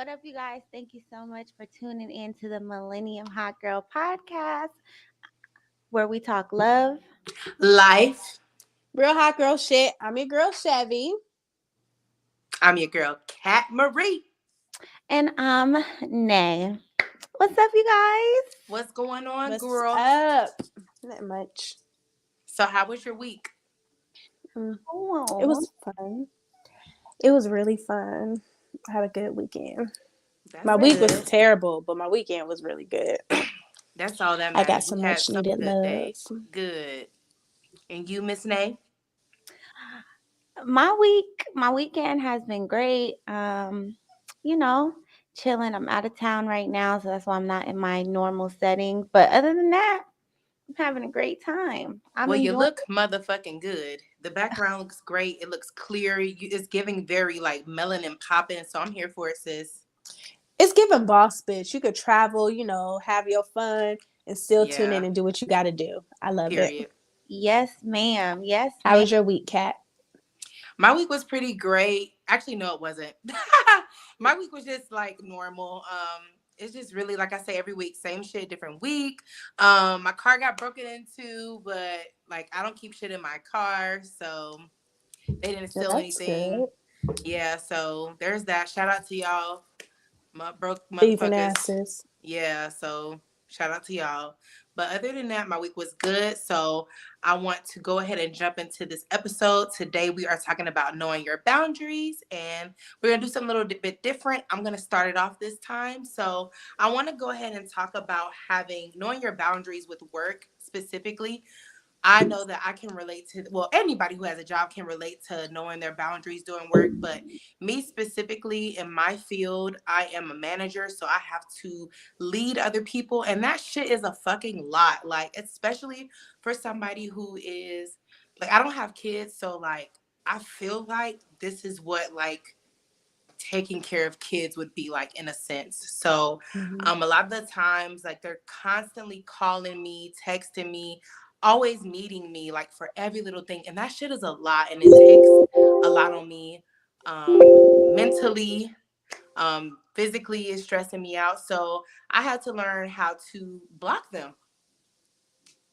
What up, you guys? Thank you so much for tuning in to the Millennium Hot Girl Podcast, where we talk love. Life. Real hot girl shit. I'm your girl Chevy. I'm your girl, Kat Marie. And I'm Nay. What's up, you guys? What's going on, What's girl? up? Not much. So, how was your week? It was fun. It was really fun. I had a good weekend. That's My week good. was terrible, but my weekend was really good. That's all that I matters. got some You had much some needed good love. days. Good. And you, Miss Nay? My weekend has been great. Chilling. I'm out of town right now, so that's why I'm not in my normal setting. But other than that, I'm having a great time. I'm Well, you enjoying. look motherfucking good. The background looks great. It looks clear. It's giving very like melanin popping. So I'm here for it, sis. It's giving boss bitch. You could travel, have your fun and still tune in Yeah. and do what you got to do. I love it. Period. Yes, ma'am. Yes, How ma'am. was your week, Kat? My week was pretty great. Actually, no, it wasn't. My week was just like normal. It's just really like I say every week, same shit, different week. My car got broken into, but like I don't keep shit in my car, so they didn't steal That's anything. good. Yeah, so there's that. Shout out to y'all, my broke Thieving motherfuckers. asses. Yeah, so shout out to y'all. But other than that, my week was good. So I want to go ahead and jump into this episode. Today we are talking about knowing your boundaries, and we're gonna do something a little bit different. I'm gonna start it off this time. So I want to go ahead and talk about knowing your boundaries with work specifically. I know that I can relate to, well, anybody who has a job can relate to knowing their boundaries doing work. But me specifically in my field, I am a manager. So I have to lead other people. And that shit is a fucking lot. Like, especially for somebody who is, like, I don't have kids. So, like, I feel like this is what, like, taking care of kids would be like in a sense. So a lot of the times like they're constantly calling me, texting me, always meeting me like for every little thing, and that shit is a lot, and it takes a lot on me, mentally, physically is stressing me out. So I had to learn how to block them.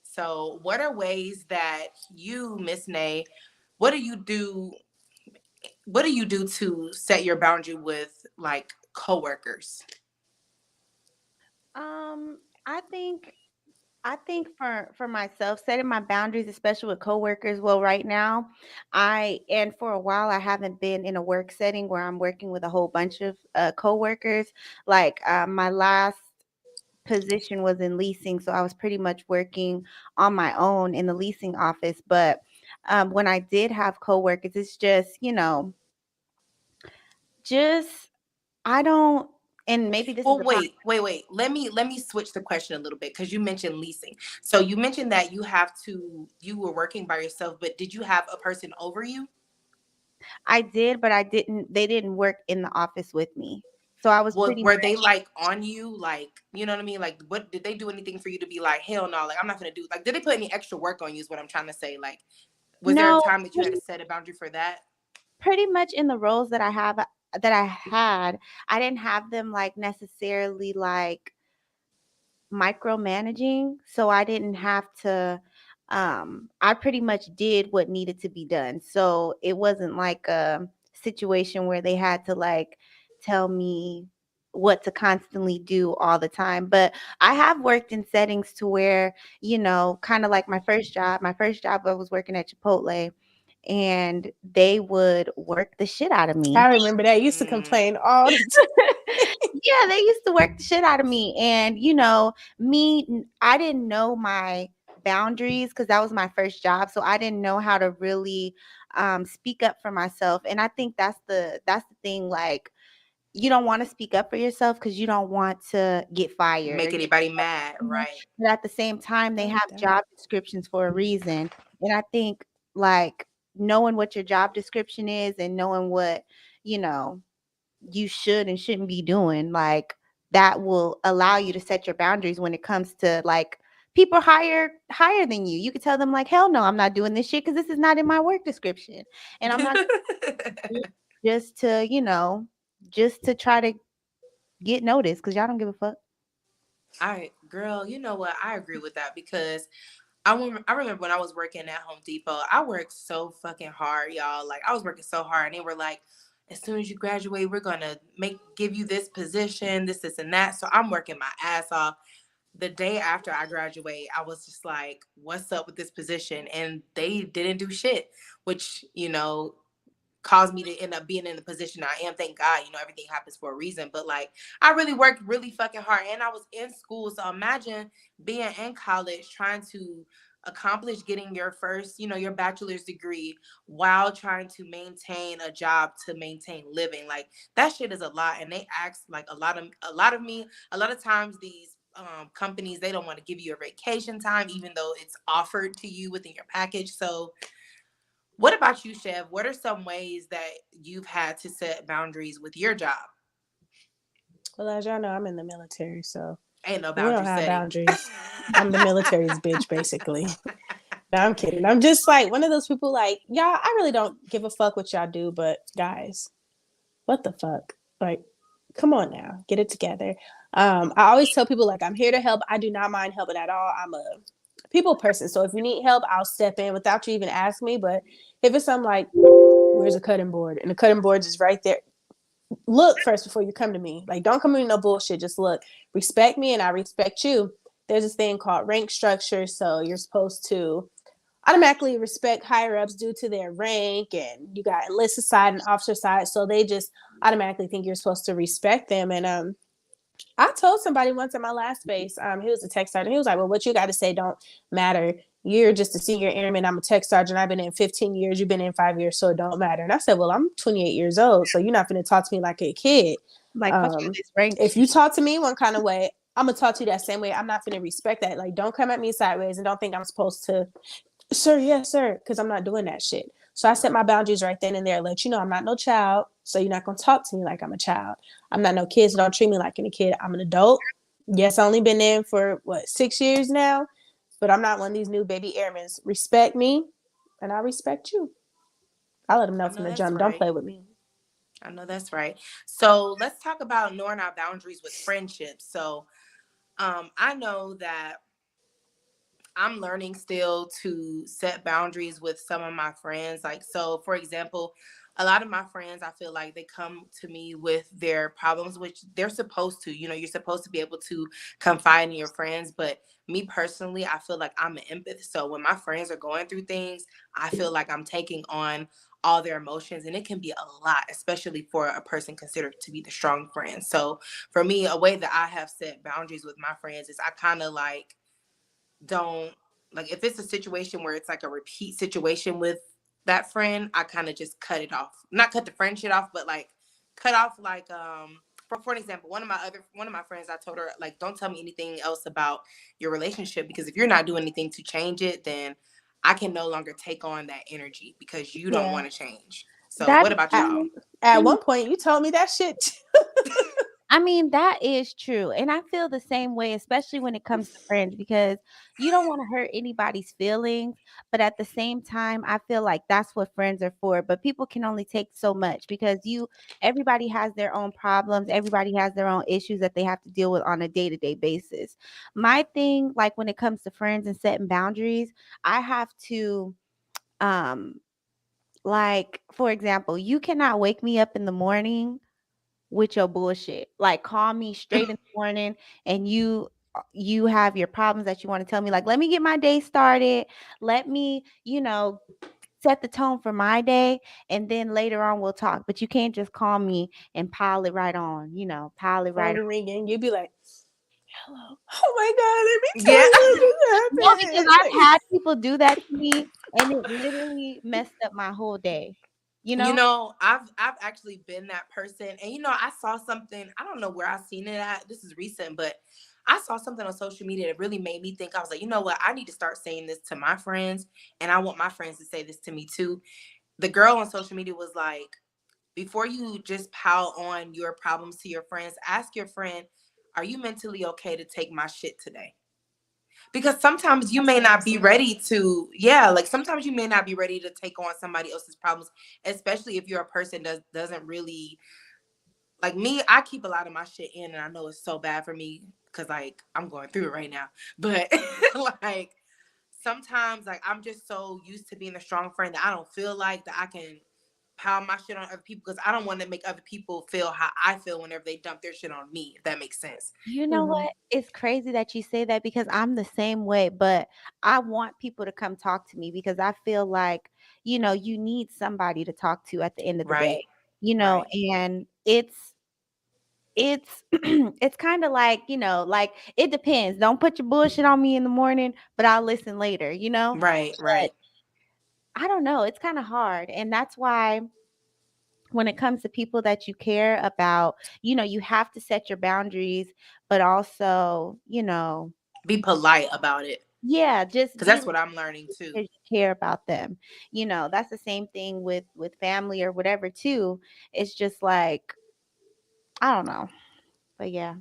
So what are ways that you, Miss Nay, what do you do to set your boundary with like coworkers? I think for myself, setting my boundaries, especially with coworkers. Well, right now, and for a while, I haven't been in a work setting where I'm working with a whole bunch of coworkers. Like my last position was in leasing, so I was pretty much working on my own in the leasing office. But when I did have coworkers, it's just just I don't. And maybe this is Well, a part. wait. Let me switch the question a little bit because you mentioned leasing. So you mentioned that you were working by yourself, but did you have a person over you? I did, but I didn't. They didn't work in the office with me, so I was Well, pretty were they much. like on you? Like, you know what I mean? Like, what did they do anything for you to be like, hell no, like I'm not gonna do, like, did they put any extra work on you is what I'm trying to say. Like, was there a No, time that you had to set a boundary for that? pretty much in the roles that I had, I didn't have them like necessarily like micromanaging, so I didn't have to. I pretty much did what needed to be done, so it wasn't like a situation where they had to like tell me what to constantly do all the time. But I have worked in settings to where, kind of like my first job I was working at Chipotle, and they would work the shit out of me. I remember that. I used to Mm. complain all the time. Yeah, they used to work the shit out of me. And, I didn't know my boundaries because that was my first job. So I didn't know how to really speak up for myself. And I think that's the thing. Like, you don't want to speak up for yourself because you don't want to get fired or Make get. anybody mad, Mhm. right? But at the same time, they No have doubt. job descriptions for a reason. And I think like knowing what your job description is and knowing what, you know, you should and shouldn't be doing, like that will allow you to set your boundaries when it comes to like people higher than you. You could tell them like, hell no, I'm not doing this shit because this is not in my work description. And I'm not just to, just to try to get noticed because y'all don't give a fuck. Girl, you know what? I agree with that because I remember when I was working at Home Depot, I worked so fucking hard, y'all. Like I was working so hard, and they were like, as soon as you graduate, we're gonna give you this position, this, and that. So I'm working my ass off. The day after I graduate, I was just like, what's up with this position? And they didn't do shit, which, caused me to end up being in the position I am. Thank God, everything happens for a reason. But like, I really worked really fucking hard, and I was in school. So imagine being in college trying to accomplish getting your first, your bachelor's degree while trying to maintain a job to maintain living. Like that shit is a lot, and they ask like a lot of times these companies, they don't want to give you a vacation time even though it's offered to you within your package. So what about you, Chev? What are some ways that you've had to set boundaries with your job? Well, as y'all know, I'm in the military, so Ain't no we don't boundary have setting. boundaries. I'm the military's bitch, basically. No, I'm kidding. I'm just like one of those people like, y'all, I really don't give a fuck what y'all do, but guys, what the fuck? Like, come on now, get it together. I always tell people like I'm here to help. I do not mind helping at all. I'm a people person. So if you need help, I'll step in without you even asking me. But if it's something like, where's a cutting board? And the cutting board is right there. Look first before you come to me. Like, don't come to me no bullshit. Just look. Respect me and I respect you. There's this thing called rank structure. So you're supposed to automatically respect higher ups due to their rank, and you got enlisted side and officer side. So they just automatically think you're supposed to respect them. And I told somebody once at my last base, he was a tech sergeant. He was like, well, what you got to say don't matter. You're just a senior airman. I'm a tech sergeant. I've been in 15 years. You've been in 5 years, so it don't matter. And I said, well, I'm 28 years old, so you're not going to talk to me like a kid. Like, fuck all this rank If shit. you talk to me one kind of way, I'm going to talk to you that same way. I'm not going to respect that. Like, don't come at me sideways and don't think I'm supposed to, sir, yes, sir, because I'm not doing that shit. So I set my boundaries right then and there. Let you know I'm not no child, so you're not going to talk to me like I'm a child. I'm not no kid, so don't treat me like a kid. I'm an adult. Yes, I only been in for 6 years now, but I'm not one of these new baby airmen. Respect me, and I respect you. I let them know I from know the that's jump. Don't right. play with me. I know that's right. So let's talk about knowing our boundaries with friendships. So I know that I'm learning still to set boundaries with some of my friends. Like, so for example, a lot of my friends, I feel like they come to me with their problems, which they're supposed to. You're supposed to be able to confide in your friends. But me personally, I feel like I'm an empath. So when my friends are going through things, I feel like I'm taking on all their emotions, and it can be a lot, especially for a person considered to be the strong friend. So for me, a way that I have set boundaries with my friends is I kind of like don't, like, if it's a situation where it's like a repeat situation with that friend, I kind of just cut it off. Not cut the friendship off, but like cut off like for an example, one of my friends, I told her like, don't tell me anything else about your relationship, because if you're not doing anything to change it, then I can no longer take on that energy because you don't Yeah. want to change. So That what about At, y'all? at one point, you told me that shit. I mean, that is true. And I feel the same way, especially when it comes to friends, because you don't want to hurt anybody's feelings. But at the same time, I feel like that's what friends are for. But people can only take so much because everybody has their own problems. Everybody has their own issues that they have to deal with on a day to day basis. My thing, like when it comes to friends and setting boundaries, I have to, um, like, for example, you cannot wake me up in the morning with your bullshit. Like call me straight in the morning and you have your problems that you want to tell me. Like, let me get my day started. Let me, set the tone for my day and then later on we'll talk. But you can't just call me and pile it right on, pile it right Phone on. ringing, you'd be like, hello. Oh my God, let me tell Yeah. you No, what just because happened. I've had people do that to me and it literally messed up my whole day. You know? I've actually been that person. And I saw something, I don't know where I seen it at. This is recent, but I saw something on social media that really made me think. I was like, you know what? I need to start saying this to my friends, and I want my friends to say this to me too. The girl on social media was like, before you just pile on your problems to your friends, ask your friend, are you mentally okay to take my shit today? Because sometimes you That's may what I not was be saying. ready to, yeah, like sometimes you may not be ready to take on somebody else's problems, especially if you're a person that doesn't really like me, I keep a lot of my shit in, and I know it's so bad for me because like I'm going through it right now. But like sometimes, like I'm just so used to being a strong friend that I don't feel like that I can pile my shit on other people because I don't want to make other people feel how I feel whenever they dump their shit on me. If that makes sense. You know Mm-hmm. what? It's crazy that you say that because I'm the same way, but I want people to come talk to me because I feel like, you need somebody to talk to at the end of the day, Right. Right. and it's it's kind of like, like it depends. Don't put your bullshit on me in the morning, but I'll listen later. Right. But Right. I don't know, it's kind of hard. And that's why when it comes to people that you care about, you have to set your boundaries, but also, Be polite about it yeah, just because be that's what I'm learning too. because you care about them. That's the same thing with family or whatever too. It's just like, I don't know. But yeah.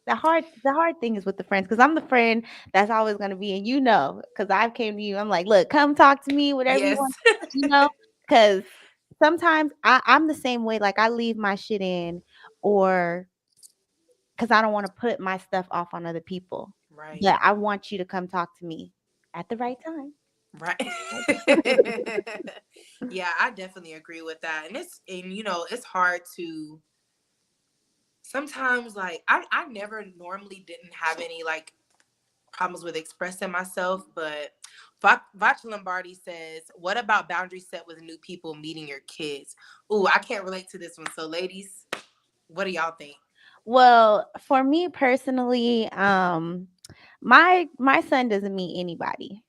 The hard thing is with the friends because I'm the friend that's always gonna be, and because I've came to you, I'm like, look, come talk to me, whatever you Yes. want, because sometimes I'm the same way. Like I leave my shit in, or because I don't want to put my stuff off on other people. Right. But I want you to come talk to me at the right time. Right. Yeah, I definitely agree with that. And it's hard to sometimes like I never normally didn't have any like problems with expressing myself, but Vach Lombardi says, "What about boundaries set with new people meeting your kids?" Ooh, I can't relate to this one. So, ladies, what do y'all think? Well, for me personally, my son doesn't meet anybody.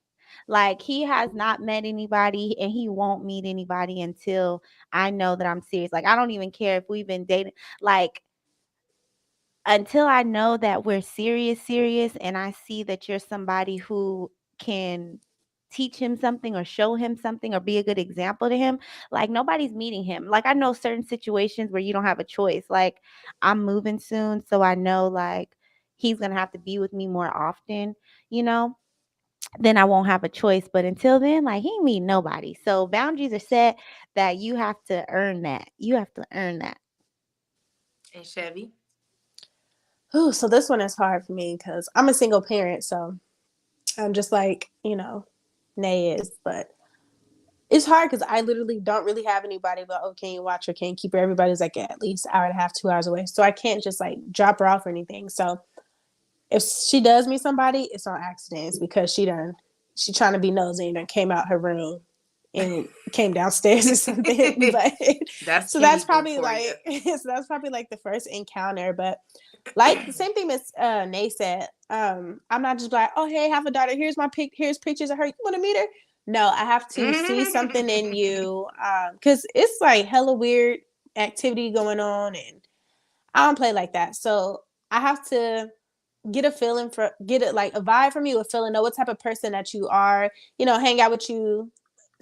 Like he has not met anybody and he won't meet anybody until I know that I'm serious. Like I don't even care if we've been dating. Like until I know that we're serious, and I see that you're somebody who can teach him something or show him something or be a good example to him, like nobody's meeting him. Like I know certain situations where you don't have a choice. Like I'm moving soon, so I know like he's going to have to be with me more often, you know? Then I won't have a choice. But until then, like he ain't meeting nobody. So boundaries are set that you have to earn that. You have to earn that. And Chevy? Ooh, so this one is hard for me because I'm a single parent, so I'm just like, Nay is, but it's hard because I literally don't really have anybody, but oh, can you watch her? Can you keep her? Everybody's like at least hour and a half, 2 hours away. So I can't just like drop her off or anything. So if she does meet somebody, it's on accident. It's because she trying to be nosy and then came out her room and came downstairs or something. But That's so Kenny that's boo probably for you. like the first encounter. But like the same thing as Nay said, I'm not just like, oh hey, I have a daughter. Here's pictures of her. You want to meet her? No, I have to see something in you, because it's like hella weird activity going on, and I don't play like that. So I have to get it like a vibe from you, a feeling, know what type of person that you are, hang out with you,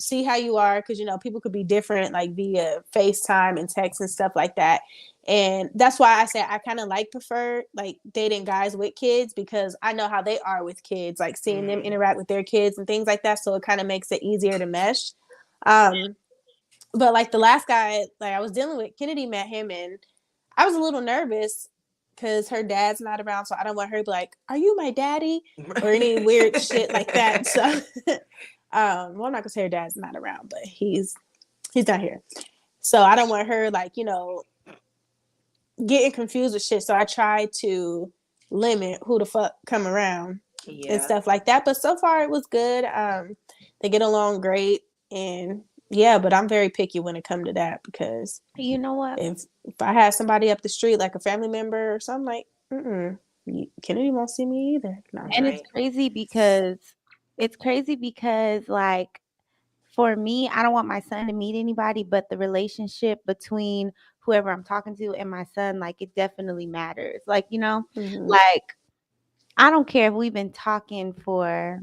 see how you are, because people could be different like via FaceTime and text and stuff like that. And that's why I say I kind of prefer like dating guys with kids, because I know how they are with kids, like seeing them interact with their kids and things like that. So it kind of makes it easier to mesh. But like the last guy like I was dealing with, Kennedy met him, and I was a little nervous because her dad's not around, so I don't want her to be like, "Are you my daddy?" or any weird shit like that. So, well, I'm not gonna say her dad's not around, but he's not here. So I don't want her like getting confused with shit. So I try to limit who the fuck come around and Yeah. stuff like that. But so far it was good. They get along great, and yeah, but I'm very picky when it comes to that, because You know what? if I had somebody up the street, like a family member or something, like, Kennedy won't see me either. No. And Right. it's crazy because like for me, I don't want my son to meet anybody, but the relationship between whoever I'm talking to and my son, like it definitely matters. Like, Mm-hmm. like I don't care if we've been talking for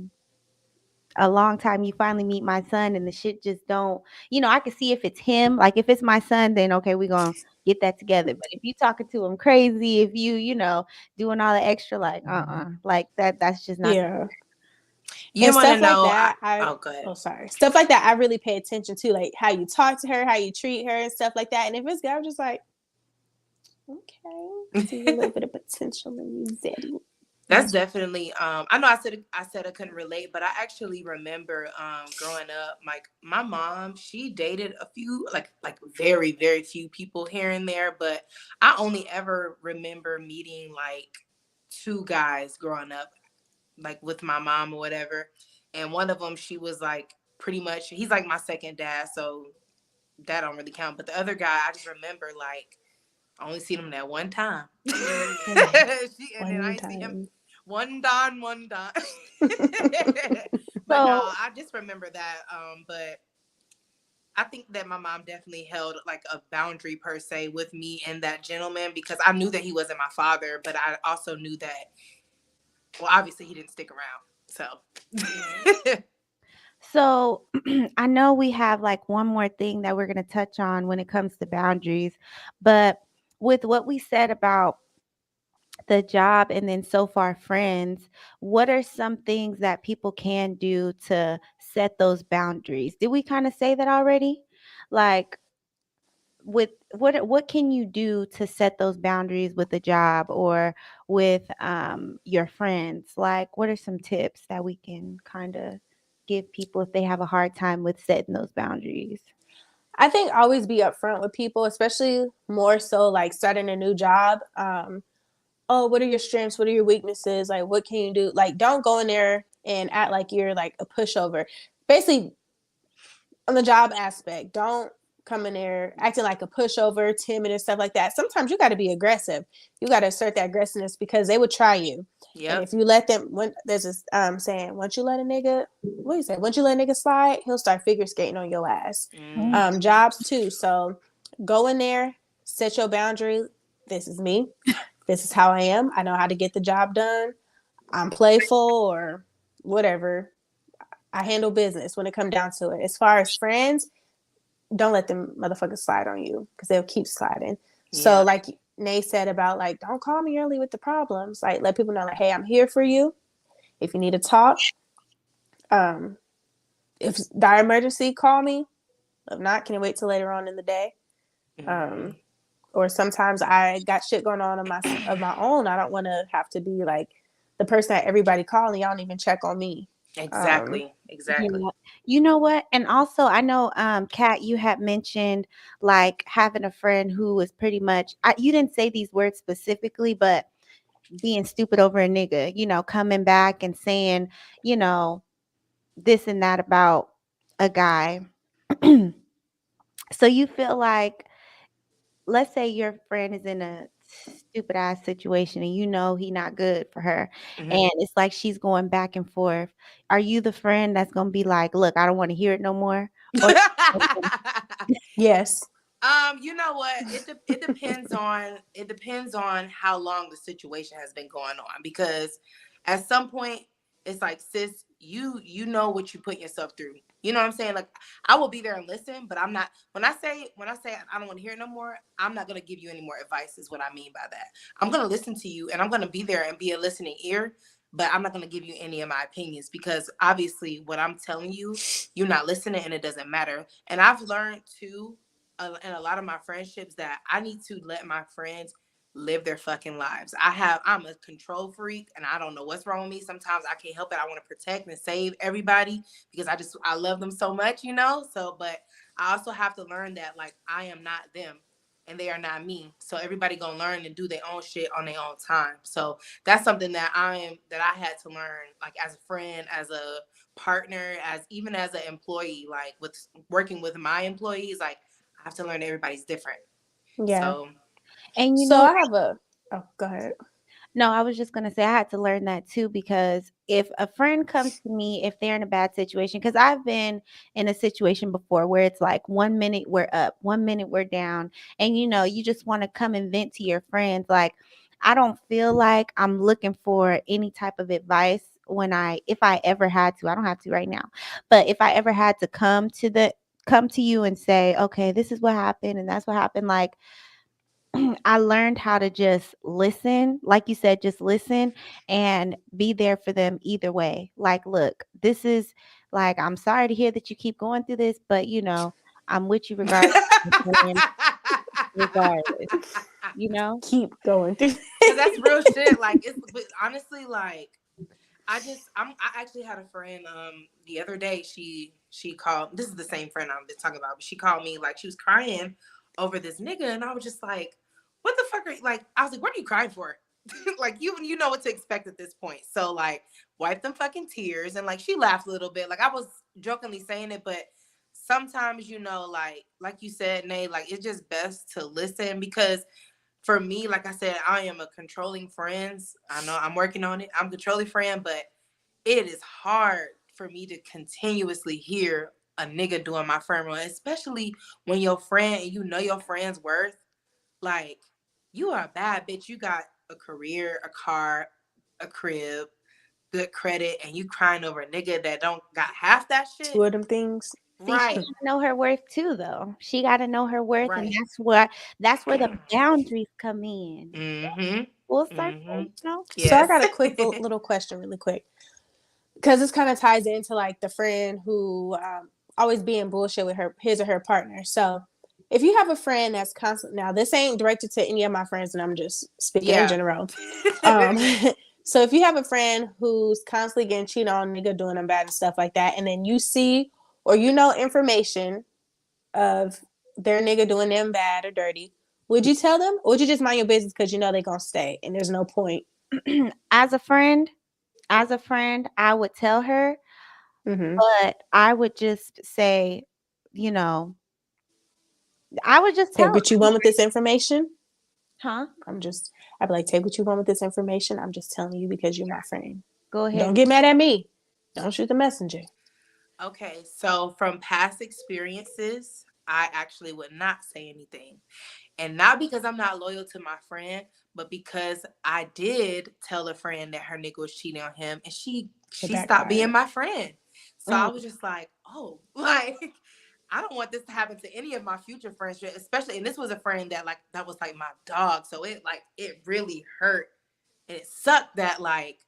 a long time, you finally meet my son and the shit just don't, I can see if it's him. Like if it's my son, then okay, we're gonna get that together. But if you talking to him crazy, if you doing all the extra, like like that's just not. Yeah. You And want to stuff like know? that, Oh, good. sorry. Stuff like that, I really pay attention to, like how you talk to her, how you treat her, and stuff like that. And if it's good, I'm just like, Okay. See a little bit of potential in you, Zeddy. That's definitely I know I said I couldn't relate, but I actually remember growing up, like my mom, she dated a few like very, very few people here and there, but I only ever remember meeting like two guys growing up, like with my mom or whatever. And one of them, she was like pretty much he's like my second dad, so that don't really count. But the other guy, I just remember like I only seen him that one time. And then One I ain't see him time. one don. But no, So I just remember that. But I think that my mom definitely held like a boundary per se with me and that gentleman because I knew that he wasn't my father, but I also knew that, well, obviously he didn't stick around. So So I know we have like one more thing that we're going to touch on when it comes to boundaries, but with what we said about the job and then so far friends, what are some things that people can do to set those boundaries? Did we kind of say that already? Like with what can you do to set those boundaries with a job or with your friends? Like what are some tips that we can kind of give people if they have a hard time with setting those boundaries? I think always be upfront with people, especially more so like starting a new job. Oh, what are your strengths? What are your weaknesses? Like, what can you do? Like, don't go in there and act like you're like a pushover. Basically, on the job aspect, don't come in there acting like a pushover, timid, and stuff like that. Sometimes you got to be aggressive. You got to assert that aggressiveness because they would try you. And yep. if you let them, when there's this saying, once you let a nigga, what do you say? Once you let a nigga slide, he'll start figure skating on your ass. Mm-hmm. Jobs too. So go in there, set your boundary. This is me. This is how I am. I know how to get the job done. I'm playful or whatever. I handle business when it comes down to it. As far as friends, don't let them motherfuckers slide on you because they'll keep sliding. So Yeah. like Nay said about like, don't call me early with the problems. Like let people know like, hey, I'm here for you. If you need to talk, um, if dire emergency, call me. If not, can you wait till later on in the day? Mm-hmm. Um, or sometimes I got shit going on of my own. I don't want to have to be like the person that everybody calling. Y'all don't even check on me. Um, Exactly. Exactly. Yeah. You know what? And also I know Kat, you had mentioned like having a friend who was pretty much you didn't say these words specifically, but being stupid over a nigga, coming back and saying, you know, this and that about a guy. So you feel like, let's say your friend is in a stupid ass situation and you know he not good for her Mm-hmm. and it's like she's going back and forth. Are you the friend that's gonna be like, look, I don't want to hear it no more? Or yes. You know what? It depends on how long the situation has been going on because at some point it's like, sis, you know what you put yourself through. You know what I'm saying? Like I will be there and listen, but I'm not when I say I don't want to hear it no more, I'm not gonna give you any more advice, is what I mean by that. I'm gonna listen to you and I'm gonna be there and be a listening ear, but I'm not gonna give you any of my opinions because obviously what I'm telling you, you're not listening and it doesn't matter. And I've learned too in a lot of my friendships that I need to let my friends live their fucking lives. I'm a control freak and I don't know what's wrong with me. Sometimes I can't help it. I want to protect and save everybody because I love them so much, you know? So but I also have to learn that like I am not them and they are not me. So everybody gonna learn and do their own shit on their own time. So that's something that I had to learn, like as a friend, as a partner, as even as an employee, like with working with my employees, like I have to learn everybody's different. Yeah. So and So I have a. Oh, go ahead. no, I was just gonna say I had to learn that too because if a friend comes to me, if they're in a bad situation, because I've been in a situation before where it's like 1 minute we're up, 1 minute we're down, and you just want to come and vent to your friends. Like, I don't feel like I'm looking for any type of advice if I ever had to. I don't have to right now, but if I ever had to come to you and say, okay, this is what happened and that's what happened, like I learned how to just listen, like you said, just listen and be there for them either way. Like, look, this is like, I'm sorry to hear that you keep going through this, but I'm with you regardless. Regardless. you know? Keep going through. Cause that's real shit. Like it's, but honestly, like I actually had a friend the other day. She called. This is the same friend I've been talking about, but she called me like she was crying over this nigga, and I was just like, "What the fuck are you like?" I was like, "What are you crying for?" Like you know what to expect at this point. So like, wipe them fucking tears, and like she laughed a little bit. Like I was jokingly saying it, but sometimes like you said, Nay, like it's just best to listen because for me, like I said, I am a controlling friend. I know I'm working on it. I'm a controlling friend, but it is hard for me to continuously hear a nigga doing my friend wrong, especially when your friend and you know your friend's worth. Like, you are a bad bitch. You got a career, a car, a crib, good credit, and you crying over a nigga that don't got half that shit. Two of them things. See, she Right, gotta know her worth too, though. She gotta know her worth, and right. that's where the boundaries come in. Mm-hmm. Full circle, Mm-hmm. you know? So I Yes. got a quick little question, really quick, because this kind of ties into like the friend who always being bullshit with his or her partner. So if you have a friend that's constant, now this ain't directed to any of my friends, and I'm just speaking in Yeah. general. Um, so if you have a friend who's constantly getting cheated on, nigga doing them bad and stuff like that, and then you see or you know information of their nigga doing them bad or dirty, would you tell them, or would you just mind your business because you know they're gonna stay and there's no point? As a friend, I would tell her, Mm-hmm. but I would just say, you know, I would just Take tell what you her, want with this information. huh? I'd be like, take what you want with this information. I'm just telling you because you're my friend. Go ahead. Don't get mad at me. Don't shoot the messenger. Okay, so from past experiences, I actually would not say anything. And not because I'm not loyal to my friend, but because I did tell a friend that her nigga was cheating on him and she stopped being my friend. So I was just like, oh, like I don't want this to happen to any of my future friends, especially, and this was a friend that was like my dog. So it really hurt. And it sucked that like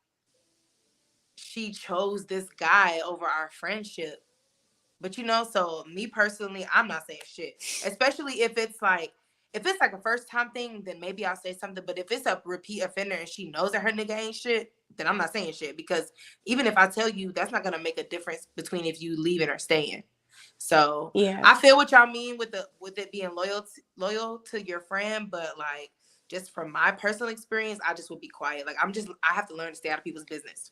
she chose this guy over our friendship. But so me personally, I'm not saying shit. Especially if it's like a first time thing, then maybe I'll say something. But if it's a repeat offender and she knows that her nigga ain't shit, then I'm not saying shit. Because even if I tell you, that's not gonna make a difference between if you leaving or staying. So Yeah. I feel what y'all mean with it being loyal to your friend, but like just from my personal experience, I just would be quiet. Like I have to learn to stay out of people's business.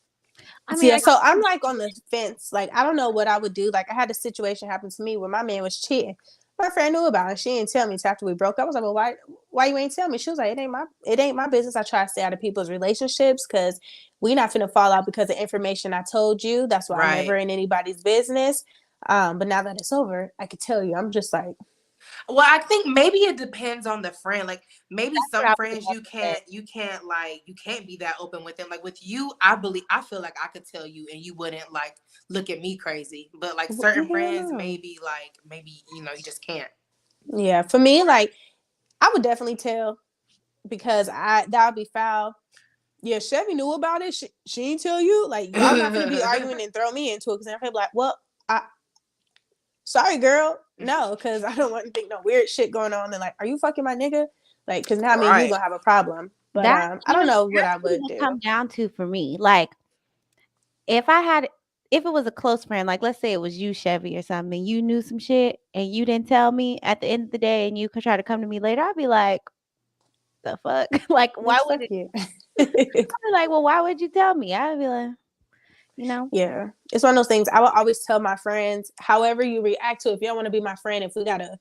I mean, Yeah, so I'm like on the fence. Like, I don't know what I would do. Like, I had a situation happen to me where my man was cheating. My friend knew about it. She didn't tell me until after we broke up. I was like, well, why you ain't tell me? She was like, it ain't my business. I try to stay out of people's relationships because we not finna fall out because of information I told you. That's why I'm never in anybody's business. But now that it's over, I could tell you. I'm just like, well, I think maybe it depends on the friend. Like maybe some friends you can't be that open with them. Like with you, I feel like I could tell you and you wouldn't like look at me crazy. But like certain friends, maybe you just can't. Yeah, for me, like I would definitely tell because that would be foul. Yeah, Chevy knew about it. She didn't tell you. Like y'all not gonna be arguing and throw me into it because I'm gonna be like, well, sorry, girl, no, because I don't want to think no weird shit going on. And like, are you fucking my nigga? Like, because now I mean you gonna have a problem. But I don't know what I would do. Come down to for me, like if it was a close friend, like let's say it was you, Chevy, or something, you knew some shit and you didn't tell me at the end of the day, and you could try to come to me later, I'd be like, the fuck, like why would it? You? I'd be like, well, why would you tell me? I'd be like, Yeah, it's one of those things. I will always tell my friends, however you react to it, if you don't want to be my friend, if we gotta,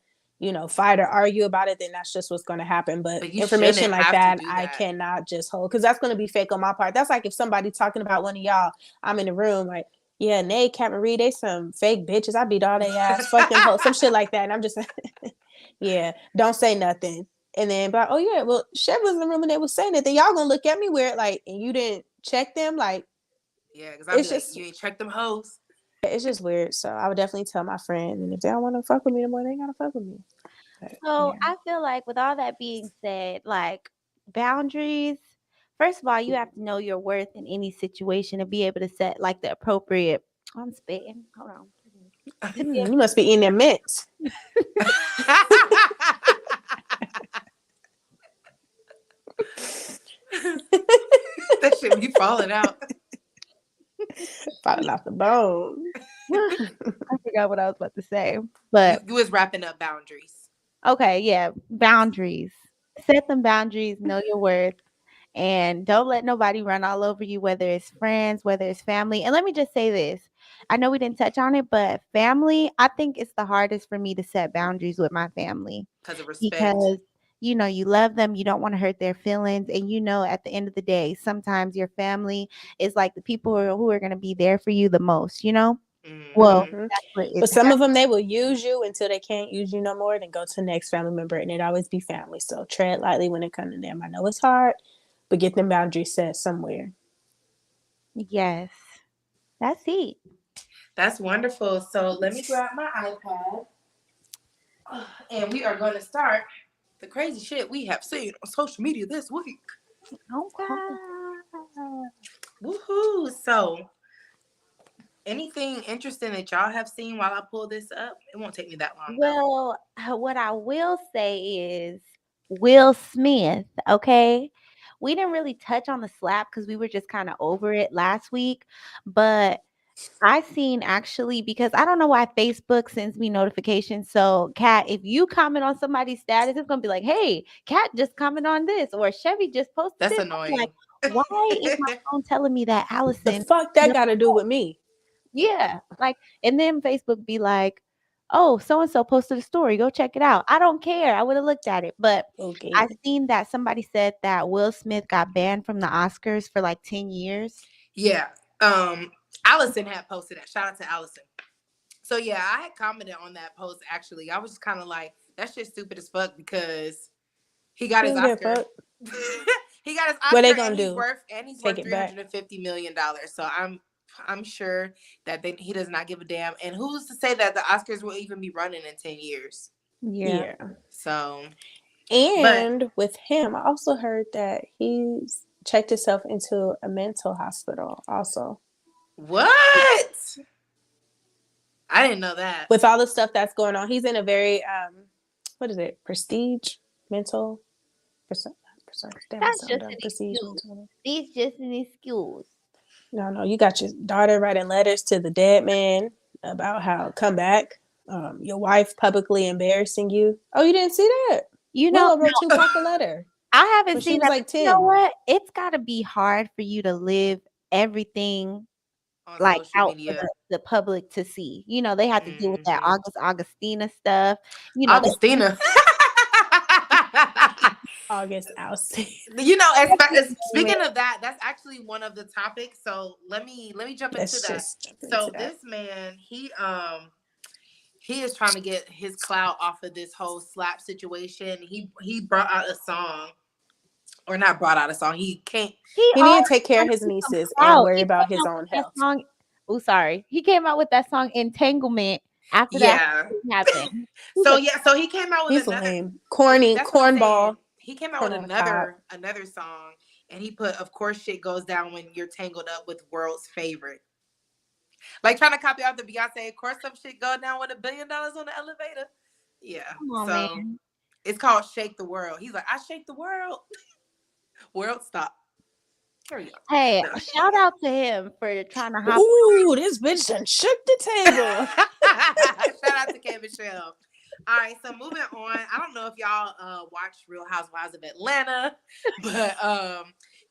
fight or argue about it, then that's just what's going to happen. But information like that, I cannot just hold because that's going to be fake on my part. That's like if somebody talking about one of y'all, I'm in the room like, yeah, Nate, Captain Reed, they some fake bitches. I beat all they ass, fucking hold some shit like that, and I'm just, yeah, don't say nothing. And then, but oh yeah, well, Chev was in the room and they was saying it. Then y'all gonna look at me weird, like, and you didn't check them, like. Yeah, because I'm just you ain't check them hoes. It's just weird. So I would definitely tell my friend, and if they don't want to fuck with me anymore, they ain't gotta fuck with me. But, so I feel like with all that being said, like boundaries. First of all, you have to know your worth in any situation and be able to set like the appropriate. I'm spitting. Hold on. You must be eating their mints. That shit be falling out. Falling off the bone. I forgot what I was about to say. But You was wrapping up boundaries. okay, yeah, boundaries. Set them boundaries, know your worth, and don't let nobody run all over you, whether it's friends, whether it's family. And let me just say this. I know we didn't touch on it, but family, I think it's the hardest for me to set boundaries with my family Because of respect. because you love them, you don't want to hurt their feelings, and at the end of the day, sometimes your family is like the people who are going to be there for you the most. Well, Mm-hmm. that's what But it's some of them, they will use you until they can't use you no more, then go to the next family member, and it always be family. So tread lightly when it comes to them. I know it's hard, but get them boundaries set somewhere. Yes, that's it. That's wonderful. So let me grab my iPad. And we are going to start the crazy shit we have seen on social media this week. Okay. Woohoo. So, anything interesting that y'all have seen while I pull this up? It won't take me that long, though. Well, what I will say is Will Smith, okay? We didn't really touch on the slap because we were just kind of over it last week, but I seen actually because I don't know why Facebook sends me notifications. So, Kat, if you comment on somebody's status, it's gonna be like, "Hey, Kat just commented on this," or "Chevy just posted That's this." I'm like, annoying. why is my phone telling me that The Allison? fuck that got to do with me? Yeah, like, and then Facebook be like, "Oh, so and so posted a story. Go check it out." I don't care. I would have looked at it, but Okay. I seen that somebody said that Will Smith got banned from the Oscars for like 10 years. Yeah. Allison had posted that. Shout out to Allison. So, yeah, I had commented on that post, actually. I was just kind of like, that shit's stupid as fuck because he got You his don't give a Oscar. fuck. He got his What they Oscar, gonna and he's do? worth Take it back? $350 million. So I'm sure that he does not give a damn. And who's to say that the Oscars will even be running in 10 years? Yeah. So, but And with him, I also heard that he's checked himself into a mental hospital also. what? I didn't know that. With all the stuff that's going on, he's in a very what is it? Prestige mental. Damn, That's sound just dumb. an Prestige excuse. mental. It's just an excuse. No, you got your daughter writing letters to the dead man about how come back. Your wife publicly embarrassing you. Oh, you didn't see that? Willow wrote No, Tupac a letter I haven't when she seen was that, like but you know 10. what? It's got to be hard for you to live everything On like social out for media. the public to see. They had to deal with that Mm-hmm. Augustina stuff. Augustina. August Alsina. Speaking of that, that's actually one of the topics. So let me jump into Let's that. just jump into So that. this man, he is trying to get his clout off of this whole slap situation. He brought out a song, or not brought out a song. He can't. He He need to take care of his already nieces and out. worry He about came his out own with that health. song. Oh, sorry. He came out with that song "Entanglement" after that Yeah. happened. So he came out with He's another lame, corny, That's what I'm saying. cornball. He came out Corn with on the cob. another song, and he put, "Of course, shit goes down when you're tangled up with world's favorite." Like trying to copy out the Beyonce. Of course, some shit go down with $1 billion on the elevator. Yeah. Come on, So man. it's called "Shake the World." He's like, "I shake the world." World, stop. Here we go. Hey, No. shout out to him for trying to hop. Ooh, this bitch done shook the table. Shout out to K Michelle. All right, so moving on. I don't know if y'all watch Real Housewives of Atlanta, but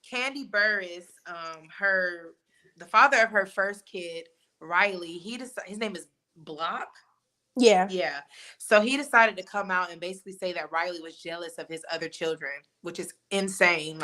Candy Burris, the father of her first kid, Riley, his name is Block. Yeah. Yeah. So he decided to come out and basically say that Riley was jealous of his other children, which is insane.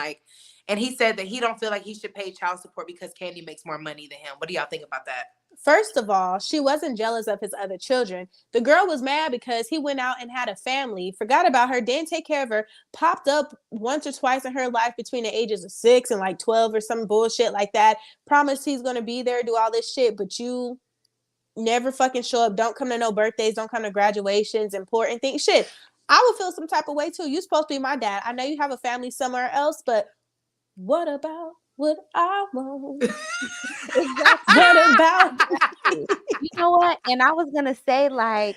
And he said that he don't feel like he should pay child support because Candy makes more money than him. What do y'all think about that? First of all, she wasn't jealous of his other children. The girl was mad because he went out and had a family, forgot about her, didn't take care of her, popped up once or twice in her life between the ages of 6 and like 12 or some bullshit like that. Promised he's going to be there, do all this shit, but you never fucking show up. Don't come to no birthdays. Don't come to graduations, important things. Shit, I would feel some type of way too. You supposed to be my dad. I know you have a family somewhere else, but what about what I want? Exactly. What about? You know what? And I was gonna say, like,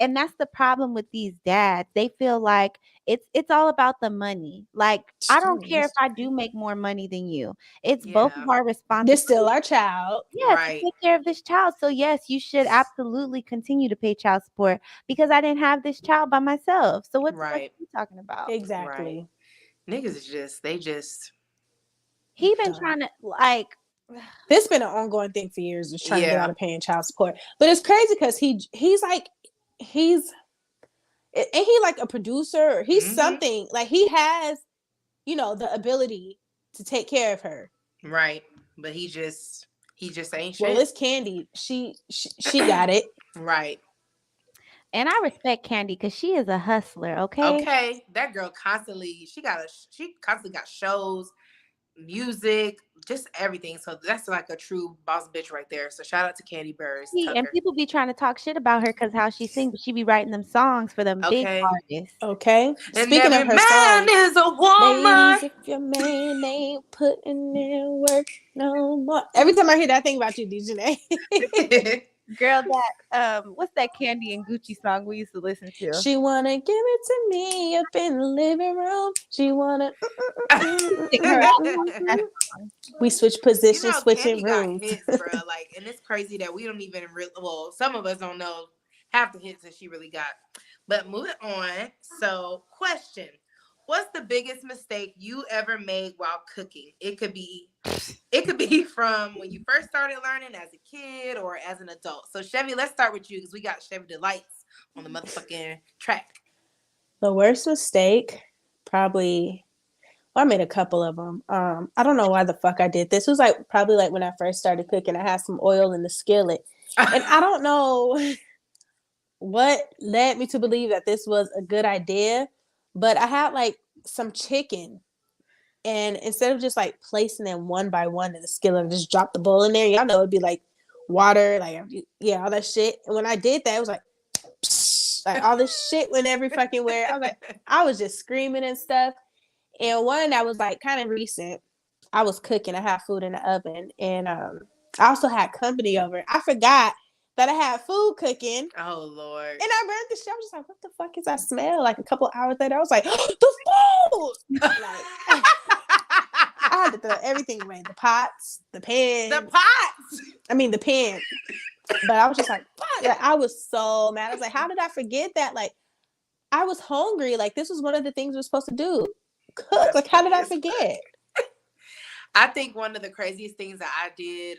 and that's the problem with these dads. They feel like it's all about the money. Like, I don't care if I do make more money than you. It's both of Yeah. our This still responsibility. our child. Yeah, to Right. take care of this child. So yes, you should absolutely continue to pay child support because I didn't have this child by myself. So what the fuck are Right. you talking about? Right. Exactly. Niggas is just they just He been Dumb. trying to like This been an ongoing thing for years, just trying to get out yeah. of paying child support. But it's crazy because he's like he's ain't he like a producer or he's Mm-hmm. something like he has the ability to take care of her. Right. But he just ain't Well, shit. it's Candy. She got it. Right. and I respect Candy because she is a hustler, okay? Okay. That girl constantly she constantly got shows, music, just everything. So that's like a true boss bitch right there. So shout out to Candy Burris And Tucker. people be trying to talk shit about her because how she sings, but she be writing them songs for them big Okay. artists. Okay. And Speaking every of her man songs, is a woman. ladies, if your man ain't putting in work no more. Every time I hear that, I think about you, DJ. Girl, that what's that Candy and Gucci song we used to listen to? She wanna give it to me up in the living room. She wanna. Stick her out. That's We switch You positions, know, switching Candy got rooms. hits, bro. Like, and it's crazy that we don't even really. Well, some of us don't know half the hits that she really got. But moving on. So, question: what's the biggest mistake you ever made while cooking? It could be from when you first started learning as a kid or as an adult. So, Chevy, let's start with you because we got Chevy Delights on the motherfucking track. The worst mistake, probably. Well, I made a couple of them. I don't know why the fuck I did this. It was like probably like when I first started cooking. I had some oil in the skillet, and I don't know what led me to believe that this was a good idea, but I had like some chicken, and instead of just like placing them one by one in the skillet, I just dropped the bowl in there. Y'all know it'd be like water, like yeah, all that shit. And when I did that, it was like psh, like all this shit went every fucking where. I was just screaming and stuff. And one that was like kind of recent, I was cooking. I had food in the oven, and I also had company over. I forgot that I had food cooking, and Oh Lord. I burned the shit. I was just like, "What the fuck is that smell?" Like a couple hours later, I was like, "The food!" Like I had to throw everything away: the pots, the pan. The pots. I mean, the pan. But I was just like, "Fuck!" Like, I was so mad. I was like, "How did I forget that?" Like I was hungry. Like this was one of the things we were supposed to do. Cook. That's Like how did I funny as fuck. forget? I think one of the craziest things that I did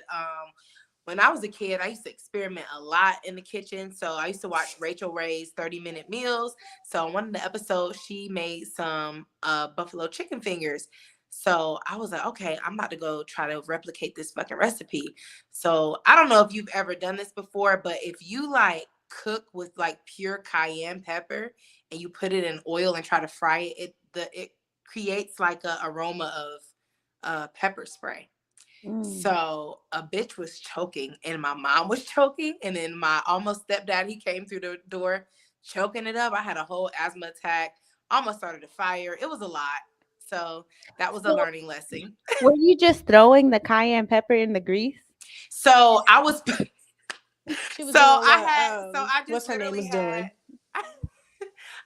when I was a kid, I used to experiment a lot in the kitchen. So I used to watch Rachel Ray's 30-minute meals. So in one of the episodes, she made some buffalo chicken fingers. So I was like, okay, I'm about to go try to replicate this fucking recipe. So I don't know if you've ever done this before, but if you like cook with like pure cayenne pepper and you put it in oil and try to fry it, it creates like a aroma of pepper spray. So a bitch was choking and my mom was choking. And then my almost stepdad, he came through the door choking it up. I had a whole asthma attack, almost started a fire. It was a lot. So that was a So, learning lesson. were you just throwing the cayenne pepper in the grease? So I was, She was so doing I what had, so I just what's her name literally was had, doing.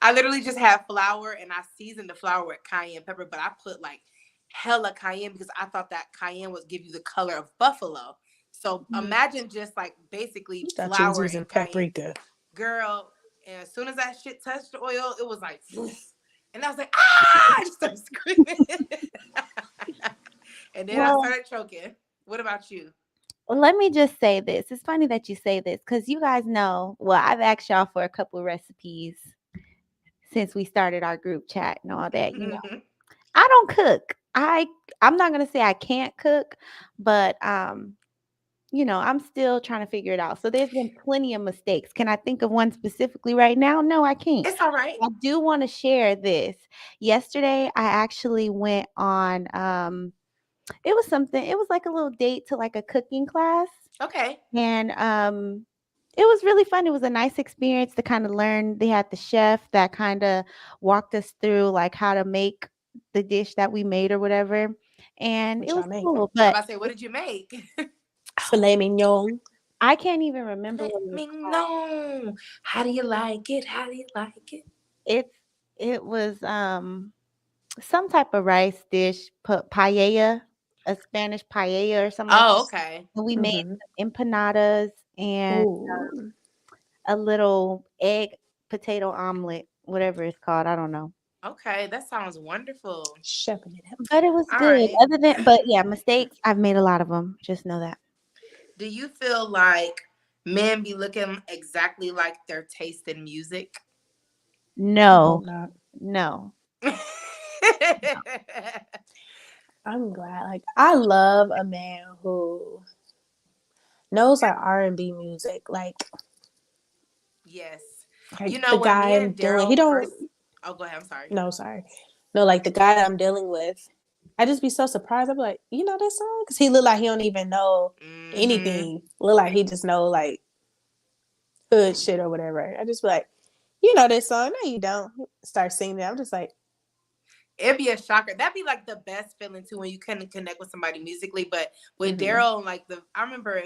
I literally just had flour and I seasoned the flour with cayenne pepper, but I put like hella cayenne because I thought that cayenne would give you the color of buffalo. So imagine just like basically I thought you was flour using and cayenne. paprika. Girl, and as soon as that shit touched the oil, it was like, and I was like, ah! I just started screaming. And then I Well, started choking. What about you? let me just say this. It's funny that you say this because you guys know. Well, I've asked y'all for a couple recipes since we started our group chat and all that. I don't cook. I'm not gonna say I can't cook, but I'm still trying to figure it out. So there's been plenty of mistakes. Can I think of one specifically right now? No, I can't. It's all right. I do want to share this. Yesterday, I actually went on it was like a little date to like a cooking class. Okay. And it was really fun. It was a nice experience to kind of learn. They had the chef that kind of walked us through like how to make the dish that we made or whatever. And What it was y'all make? cool. I'm But about to say, what did you make? Filet mignon. I can't even remember Let what it was me called. know. How do you like it? How do you like it? It's it was some type of rice dish, paella, a Spanish paella or something like Oh, that. okay. And we made Mm-hmm. some empanadas and Ooh, a little egg potato omelet, whatever it's called. I don't know. Okay, that sounds wonderful. shoving it up. But it was All good. right. But yeah, mistakes. I've made a lot of them. Just know that. Do you feel like men be looking exactly like their taste in music? I No, hope not. no. I'm glad. Like, I love a man who knows like R&B music. Yes. Like You the know, when guy me I'm and dealing. He Daryl don't. first. Oh, go ahead. I'm sorry. No, sorry. No, like the guy that I'm dealing with. I just be so surprised. I'm like, you know this song? Because he look like he don't even know Mm-hmm. anything. Look like he just know like hood shit or whatever. I just be like, you know this song? No, you don't. Start singing it. I'm just like, It'd be a shocker. That'd be like the best feeling too when you can connect with somebody musically. But with mm-hmm. Daryl, I remember,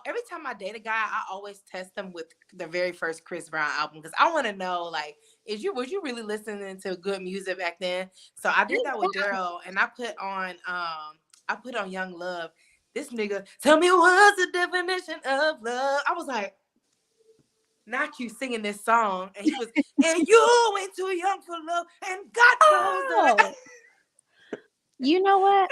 every time I date a guy, I always test them with the very first Chris Brown album because I want to know like, was you really listening to good music back then? So I did that with Daryl, and I put on Young Love. This nigga, tell me what's the definition of love? I was like, not you singing this song, and he was, and you ain't too young for love, and God knows that. Oh, you know what?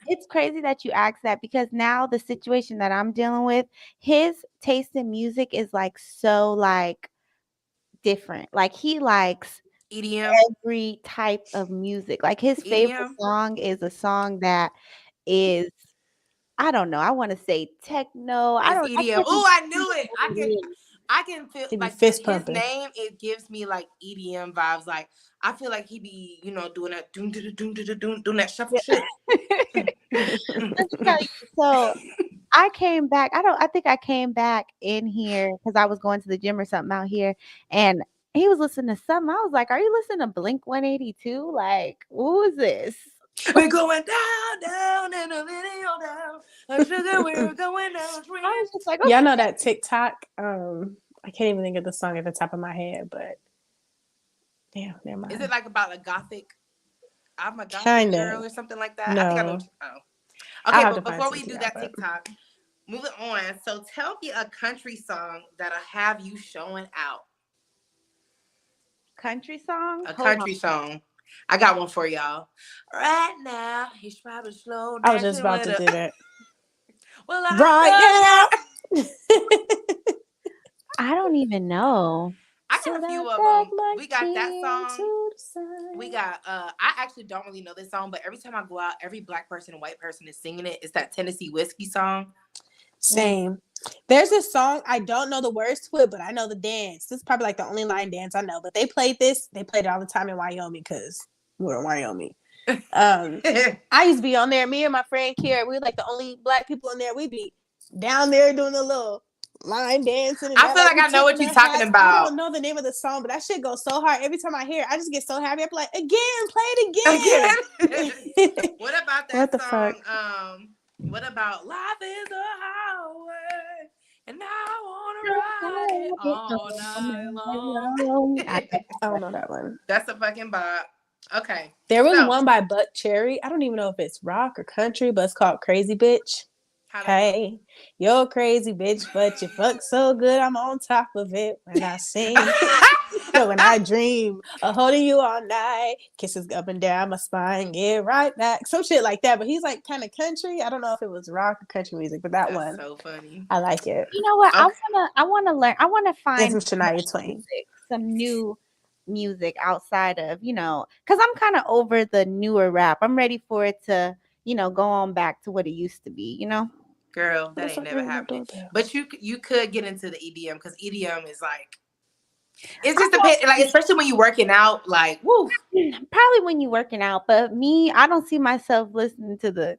It's crazy that you asked that because now the situation that I'm dealing with, his taste in music is like so like different. Like he likes EDM, every type of music. Like his favorite EDM. song is a song that is I don't know. I want to say techno. It's I EDM. can't Oh, I knew remember it. what it is. I can feel He be like fist his pumping. name. It gives me like EDM vibes. Like I feel like he be, doing that, doing that shuffle shit. Let me tell you. So I came back. I think I came back in here because I was going to the gym or something out here, and he was listening to something. I was like, "Are you listening to Blink 182? Like, who is this?" We're going down, down, and a video down. Sugar, we're going down. I was just like, Y'all "Okay." know that TikTok? I can't even think of the song at the top of my head, but damn, never mind. Is it like about a gothic? I'm a gothic Kind girl of. or something like that. I think I know. No. I'll Okay, have to but find before some we for do y'all, that but TikTok, moving on. So tell me a country song that'll have you showing out. Country song. A Hold on. country song. I got one for y'all. Right now, he's probably slow I was just dancing about with to a. do that. Well, I Right love now. I don't even know. I got Sit a few out of back them. my We got that chin song. to the side. We got I actually don't really know this song, but every time I go out, every black person and white person is singing it. It's that Tennessee whiskey song. Same. There's this song, I don't know the words to it, but I know the dance. This is probably like the only line dance I know. But they played it all the time in Wyoming because we're in Wyoming. I used to be on there. Me and my friend Kiera, we were like the only black people in there. We'd be down there doing a little line dancing and I that, feel like like we I know what tipping you're our talking hats. I about. don't know the name of the song, but that shit goes so hard. Every time I hear it, I just get so happy. I'm like, again, play it Again. again. What about What that the fuck? song? What about Life is a Highway and I wanna ride it all night long? I don't know that one. That's a fucking bop. Okay. There was So one by Buck Cherry. I don't even know if it's rock or country, but it's called Crazy Bitch. how that go? Hey, you're a crazy bitch, but you fuck so good, I'm on top of it when I sing. So when I dream of holding you all night, kisses up and down my spine, get right back. Some shit like that. But he's like kind of country. I don't know if it was rock or country music, but that That's one, so funny. I like it. You know what? Okay. I wanna learn. I wanna It's find from Shania Twain. some new music outside of, because I'm kind of over the newer rap. I'm ready for it to, go on back to what it used to be. Girl, What that the ain't fuck never ring my happening. doorbell? But you could get into the EDM because EDM is like it's I just a bit like don't especially when you working out, like woo. probably when you working out, but me, I don't see myself listening to the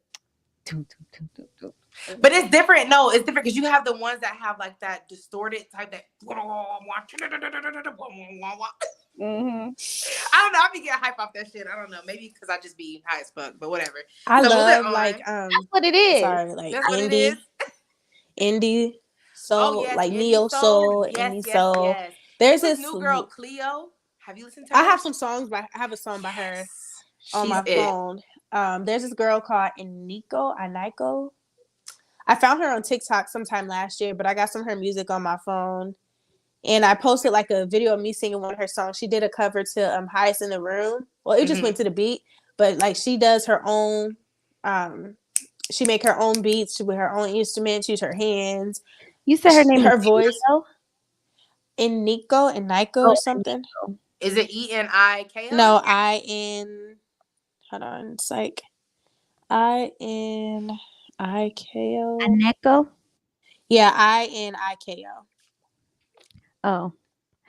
But it's different. No, it's different because you have the ones that have like that distorted type that. hmm I don't know. I be getting hype off that shit. I don't know. Maybe because I just be high as fuck, but whatever. I So moving love on. That's what it is. sorry, like That's what it is. indie Oh soul, yes, like indie neo soul. soul, Yes, indie yes, soul. yes. There's It's this this. new girl, Cleo. Have you listened to I her? have some songs by. I have a song by her Yes. on She's my it. phone. There's this girl called Iniko. I found her on TikTok sometime last year, but I got some of her music on my phone. And I posted like a video of me singing one of her songs. She did a cover to Highest in the Room. Well, it just went to the beat, but like she does her own she make her own beats with her own instruments, use her hands. You said her name is Her voice Cleo? Iniko Oh, or something. Iniko. Is it Eniko? No, I-N hold on, it's like Iniko. Aneko? Yeah, Iniko. Oh.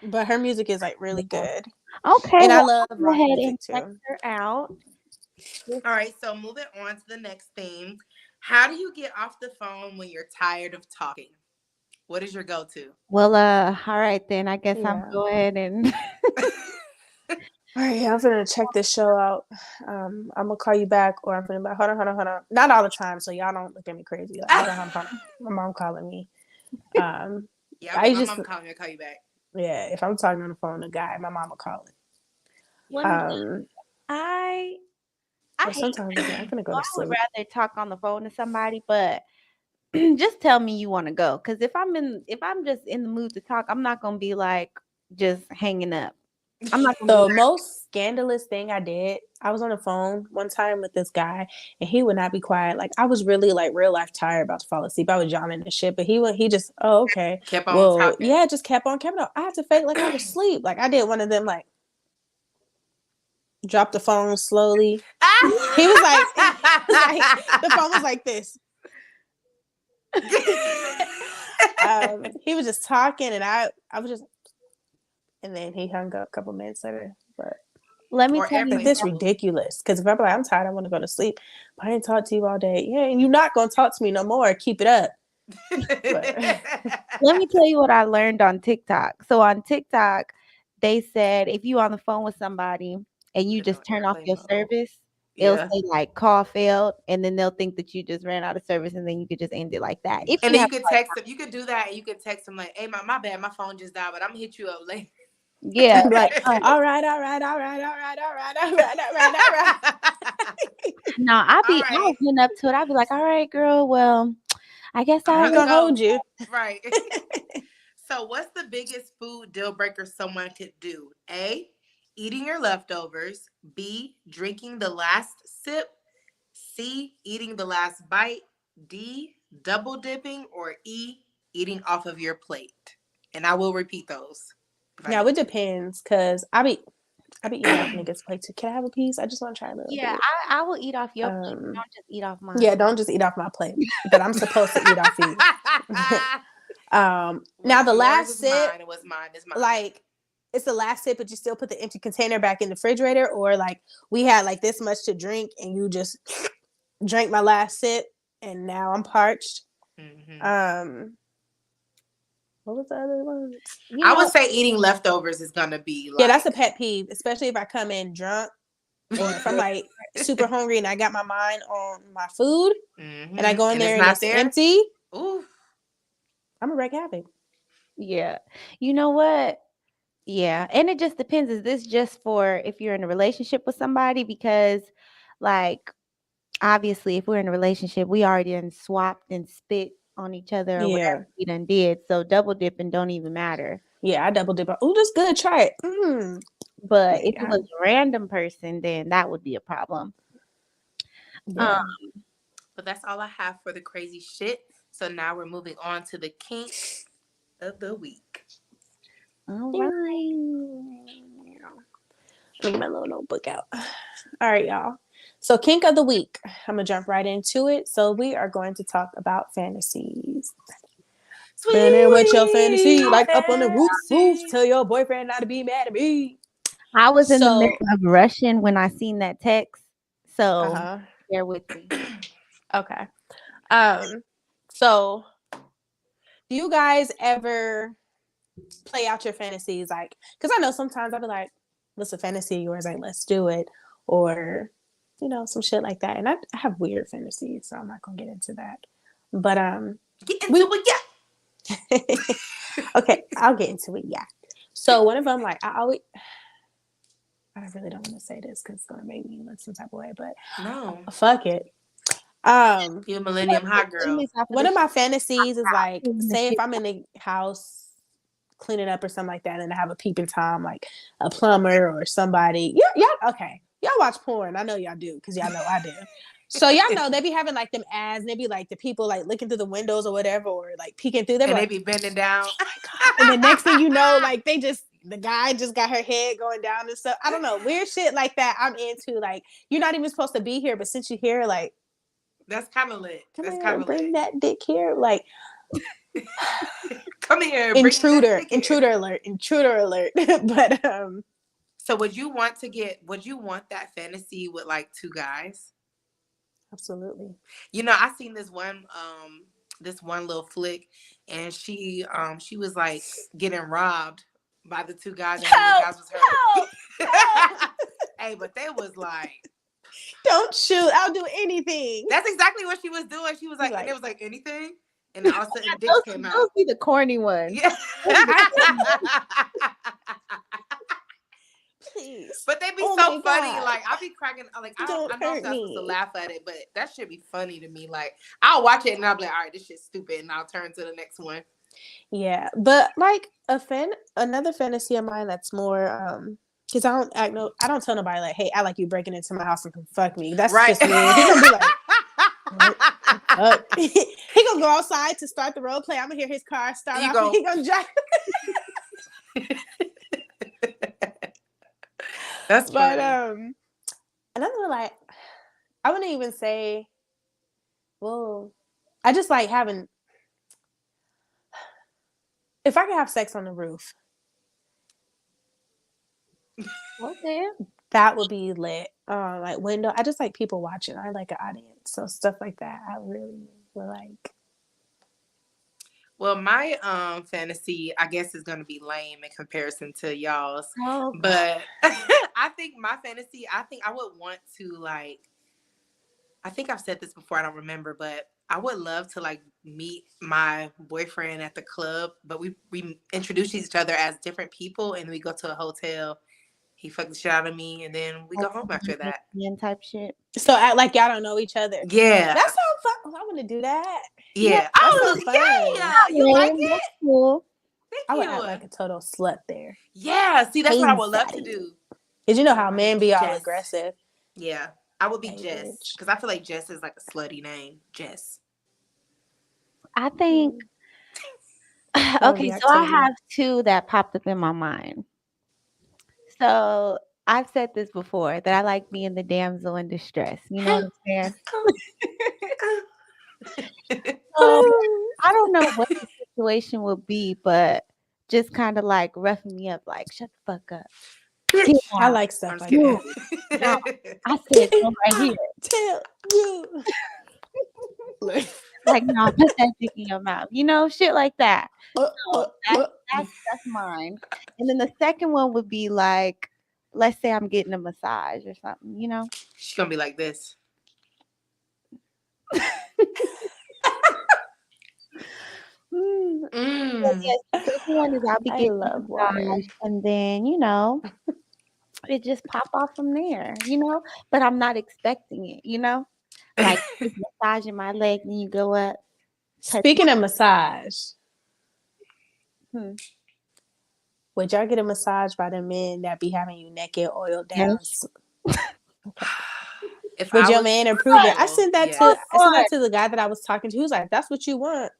But her music is like really good. Okay, And I well, love I'll go rock ahead and music check too. her out. All right, so moving on to the next theme. How do you get off the phone when you're tired of talking? What is your go-to? Well, all right then. I guess I'm Yeah. go ahead and All right, I'm gonna check this show out. I'm gonna call you back, or I'm gonna be like, hold on. Not all the time, so y'all don't look at me crazy. Like, hold on. My mom calling me. Yeah, okay, I my just, mom calling me. I'll call you back. yeah. If I'm talking on the phone to a guy, my mama calling. let me I I Or hate sometimes I'm like, I'm gonna go well, to I would sleep. rather talk on the phone to somebody, but just tell me you want to go. Because if I'm just in the mood to talk, I'm not gonna be like just hanging up. I'm not gonna The be most scandalous thing I did, I was on the phone one time with this guy, and he would not be quiet. Like I was really like real life tired, about to fall asleep. I was yawning and shit, but he just, oh okay, Kept on well talking. yeah, just kept on. I had to fake like I was asleep. Like I did one of them like drop the phone slowly. He was like, the phone was like this. He was just talking, and I was just, and then he hung up a couple minutes later. But let me Or tell you like this airplane mode. ridiculous. Because if I'm like, I'm tired, I want to go to sleep. But I didn't talk to you all day. Yeah, and you're not gonna talk to me no more. Keep it up. But let me tell you what I learned on TikTok. So on TikTok, they said if you on the phone with somebody and you Put it on just turn off airplane your mode. service, it'll Yeah. say like call failed, and then they'll think that you just ran out of service, and then you could just end it like that. If And you then you have could text them. You could do that, and you could text them like, "Hey, my bad, my phone just died, but I'm gonna hit you up later." yeah, I'm like, uh, all right. no, All I'll right, get up to it. I'll be like, all right, girl, well, I guess I I I'll ain't gotta let gonna go. hold you. Right. So, what's the biggest food deal breaker someone could do? A, eating your leftovers. B, drinking the last sip. C, eating the last bite. D, double dipping. Or E, eating off of your plate. And I will repeat those. If I Now need it depends, cause I be eating off niggas' plate too. Can I have a piece? I just want to try a little yeah, bit. I will eat off your plate. Um, Don't just eat off yeah, mine. don't just eat off my plate, but I'm supposed to eat off you. Now What's the yours last is sip, mine, and what's mine is mine. like it's the last sip, but you still put the empty container back in the refrigerator, or like we had like this much to drink and you just drank my last sip and now I'm parched. Um, what was the other one? You I would know, say eating leftovers is gonna be Yeah, that's a like. pet peeve, especially if I come in drunk or if I'm like super hungry and I got my mind on my food and I go in And it's there and not it's there. empty, Ooh. I'm a wreck havoc. yeah. You know what? Yeah, and it just depends. Is this just for if you're in a relationship with somebody? Because, like, obviously, if we're in a relationship, we already done swapped and spit on each other or Yeah. whatever we done did. So double dipping don't even matter. Yeah, I double dip. Oh, that's good. Try it. But Like, if it was a random person, then that would be a problem. Um, yeah. But that's all I have for the crazy shit. So now we're moving on to the kink of the week. all right. Let me get my little notebook out. All right, y'all. So, kink of the week. I'm going to jump right into it. So, we are going to talk about fantasies. Sweet with your fantasy, like up on the roof. Tell your boyfriend not to be mad at me. I was in the So, middle of rushing when I seen that text, so uh-huh. bear with me. Okay. So do you guys ever play out your fantasies? Like, because I know sometimes I'll be like, what's a fantasy of yours? Like, let's do it. Or, some shit like that. And I have weird fantasies, so I'm not gonna get into that. But Get we into it, yeah. Okay, I'll get into it. Yeah. So one of them, like, I really don't want to say this because it's gonna make me look some type of way, but No. fuck it. You a millennium hot girl. One of my fantasies is like, I'm say if I'm in the house cleaning up or something like that, and I have a peeping Tom, like a plumber or somebody. Yeah, okay. Y'all watch porn. I know y'all do because y'all know I do. So y'all know they be having like them ads, and they be like the people like looking through the windows or whatever, or like peeking through. They be And like, they be bending down. oh my God. And the next thing you know, like the guy just got her head going down and stuff. I don't know, weird shit like that. I'm into, like, you're not even supposed to be here, but since you're here, like, That's kind of lit. come That's here kind and of bring lit. that dick here, like. Come here, Intruder alert. But So would you want that fantasy with like two guys? absolutely. You know, I seen this one little flick, and she was like getting robbed by the two guys, and one of the guys was her. Hey, but they was like, don't shoot, I'll do anything. that's exactly what she was doing. She was like, and it was like anything, and then all of a sudden dicks came those out. be the corny ones. Yeah. Please. But they be Oh so my funny. God. Like I be cracking. Like I Don't know I'm hurt not supposed to me. laugh at it, but that should be funny to me. Like I'll watch it and I'll be like, all right, this shit's stupid, and I'll turn to the next one. Yeah, but like another fantasy of mine that's more because I don't tell nobody like, hey, I like you breaking into my house and come fuck me. That's Right. just weird. He gonna be like, what? He gonna go outside to start the role play. I'm gonna hear his car start off, and he gonna drive. That's funny. But another one, like, I wouldn't even say, well, I just like having, if I could have sex on the roof, Okay. that would be lit. Like window, I just like people watching. I like an audience, so stuff like that I really would like. Well, my fantasy, I guess, is gonna be lame in comparison to y'all's. Oh, But I think my fantasy, I think I would want to, like, I think I've said this before, I don't remember, but I would love to like meet my boyfriend at the club, but we introduce each other as different people, and we go to a hotel. He fucked the shit out of me, and then we go home after that. Type shit. So act like y'all don't know each other. Yeah, That sounds fun. I want to do that. yeah. That Oh, sounds fun. yeah. You like it? That's cool. Thank I would you. act like a total slut there. Yeah, see, that's what I would love to Anxiety. do. Cause you know how men be all Jess. aggressive. Yeah, I would be Hey, Jess, bitch. because I feel like Jess is like a slutty name. Jess. I think. Don't Okay, react so I totally. have two that popped up in my mind. So I've said this before that I like being the damsel in distress. You know what I'm saying? I don't know what the situation would be, but just kind of like roughing me up, like shut the fuck up. Get I out. like stuff I'm just like kidding. that. No, I said so right here. Tell you. Like, no, put that dick in your mouth. You know, shit like that. So that's mine. And then the second one would be like, let's say I'm getting a massage or something, you know? She's gonna be like this. So yes, the second one is I'll be I getting a love water. massage, and then, you know, it just pop off from there, you know? But I'm not expecting it, you know? Like just massaging my leg, and you go up. Speaking of massage, Hmm. would y'all get a massage by the men that be having you naked, oiled down? Yes. If Would I your was man approve it? I single, sent that yes. to the guy that I was talking to. He was like, "That's what you want.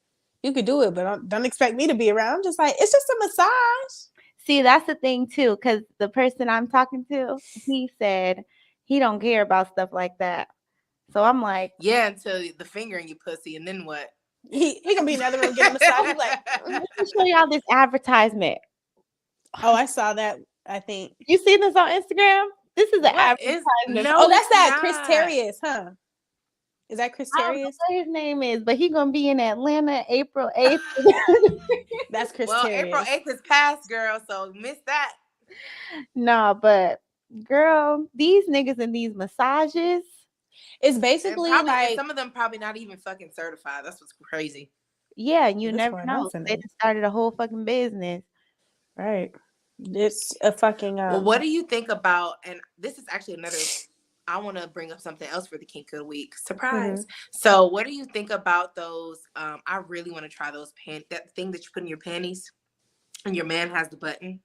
You could do it, but don't expect me to be around." I'm just like, it's just a massage. See, that's the thing too, because the person I'm talking to, he said he don't care about stuff like that. So I'm like, Yeah, until the finger in your pussy, and then what? He gonna be in another room getting a massage. He's like, let me show y'all this advertisement. oh, I saw that. I think. You seen this on Instagram? This is an What is- advertisement. no, Oh, that's it's that Chris not. Terrius, huh? Is that Chris I don't know Terrius? what his name is, but he gonna be in Atlanta April 8th. That's Chris Well, Terrius. April 8th is past, girl, so miss that. No, but girl, these niggas in these massages. It's And basically probably, like and some of them probably not even fucking certified. That's what's crazy. Yeah, you This never one, know. nothing. They just started a whole fucking business. Right. It's a fucking Well, what do you think about? And this is actually another. I want to bring up something else for the kink of the week. Surprise! So, what do you think about those? I really want to try those that thing that you put in your panties, and your man has the button.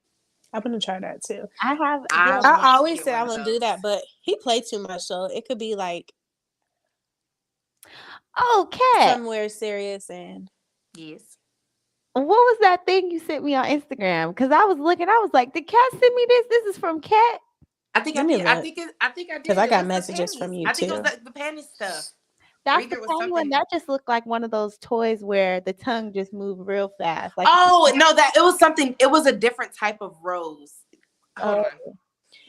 I'm gonna try that too. I have. I Yeah, want I to always get said I one of want to do those. that, but he played too much, so it could be like okay. somewhere serious and Yes. What was that thing you sent me on Instagram? Because I was looking, I was like, did Cat send me this? This is from Cat. I think I let me did. I look think I did. because I It got was the messages from panties. you I think it too. was the panty stuff. Or That's either the it was funny one. something. That just looked like one of those toys where the tongue just moved real fast. Like, Oh no, that it was something. It was a different type of rose. Hold oh,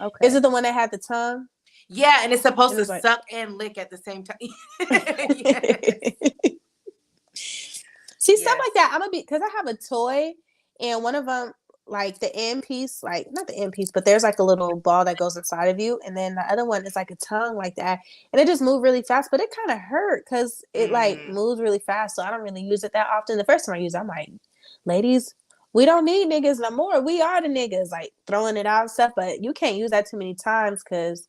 on. okay. Is it the one that had the tongue? Yeah, and it's supposed It to was like- suck and lick at the same time. Yes. See, stuff Yes. like that. I'm gonna be because I have a toy, and one of them, like the end piece, like not the end piece, but there's like a little ball that goes inside of you, and then the other one is like a tongue like that, and it just moved really fast, but it kind of hurt because it like moves really fast, so I don't really use it that often. The first time I used it, I'm like, ladies, we don't need niggas no more. We are the niggas, like throwing it out and stuff, but you can't use that too many times because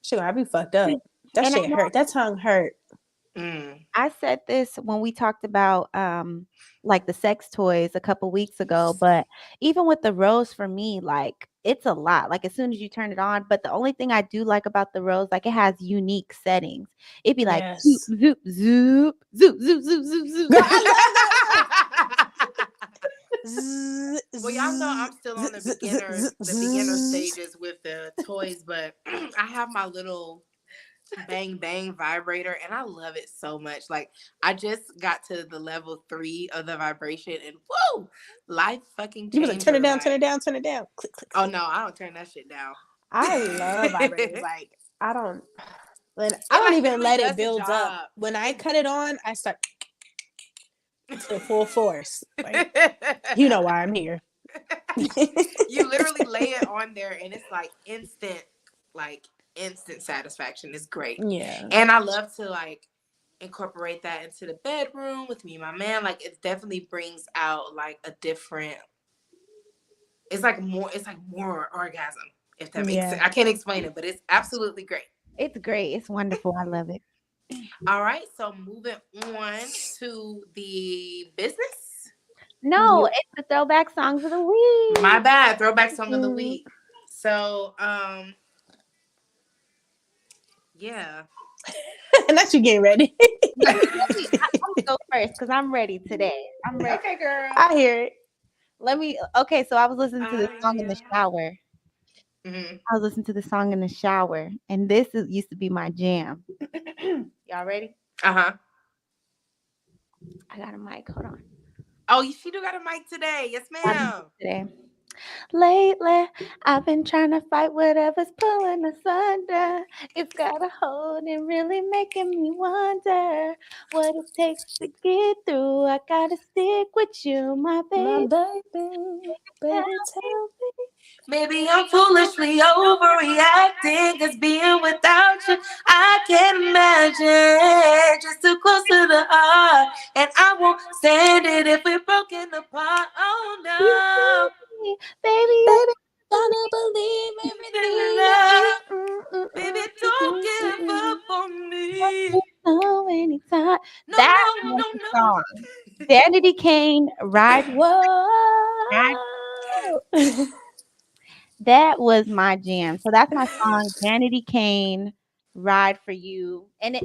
shit, I be fucked up. That And I shit know hurt. That tongue hurt. I said this when we talked about like the sex toys a couple weeks ago, but even with the rose for me, like it's a lot. Like as soon as you turn it on, but the only thing I do like about the rose, like it has unique settings. It'd be like zoop, Yes. zoop, zoop, zoop, zoop, zoop, zoop, zoop. Girl, I love that one. Well, y'all know I'm still on the beginner stages with the toys, but I have my little bang bang vibrator and I love it so much. Like I just got to the level 3 of the vibration and whoa, life fucking You was like, turn changer. it down, Like, turn it down, turn it down. Click, click, oh click. no, I don't turn that shit down. I love vibrators. Like I don't, when I It, don't like, even literally let does it the build up. job. When I cut it on, I start to full force. Like, you know why I'm here. You literally lay it on there and it's like instant satisfaction. It's great. Yeah. And I love to like incorporate that into the bedroom with me and my man. Like it definitely brings out like a different, it's like more orgasm, if that makes sense. I can't explain it, but it's absolutely great. It's great. It's wonderful. I love it. All right, so moving on to the business. No, it's the throwback songs of the week. My bad, throwback song of the week. So, yeah. Not you getting ready. I'm gonna go first because I'm ready today. I'm ready. Okay, girl. I hear it. Okay, so I was listening to this song in the shower. Mm-hmm. I was listening to the song in the shower, and used to be my jam. Y'all ready? Uh-huh. I got a mic. Hold on. Oh, she do got a mic today. Yes, ma'am. Today. Lately, I've been trying to fight whatever's pulling us under. It's got a hold and really making me wonder what it takes to get through. I gotta stick with you, my My baby. baby, tell me. Maybe I'm foolishly overreacting, cause being without you, I can't imagine. Just too close to the heart, and I won't stand it if we're broken apart. Oh no, Baby, Gonna believe everything. baby, don't give up on me. no anytime. No, That no, was no, the no. song. Danity Kane, Ride. Whoa. That was my jam. So that's my song, Danity Kane, Ride for You. And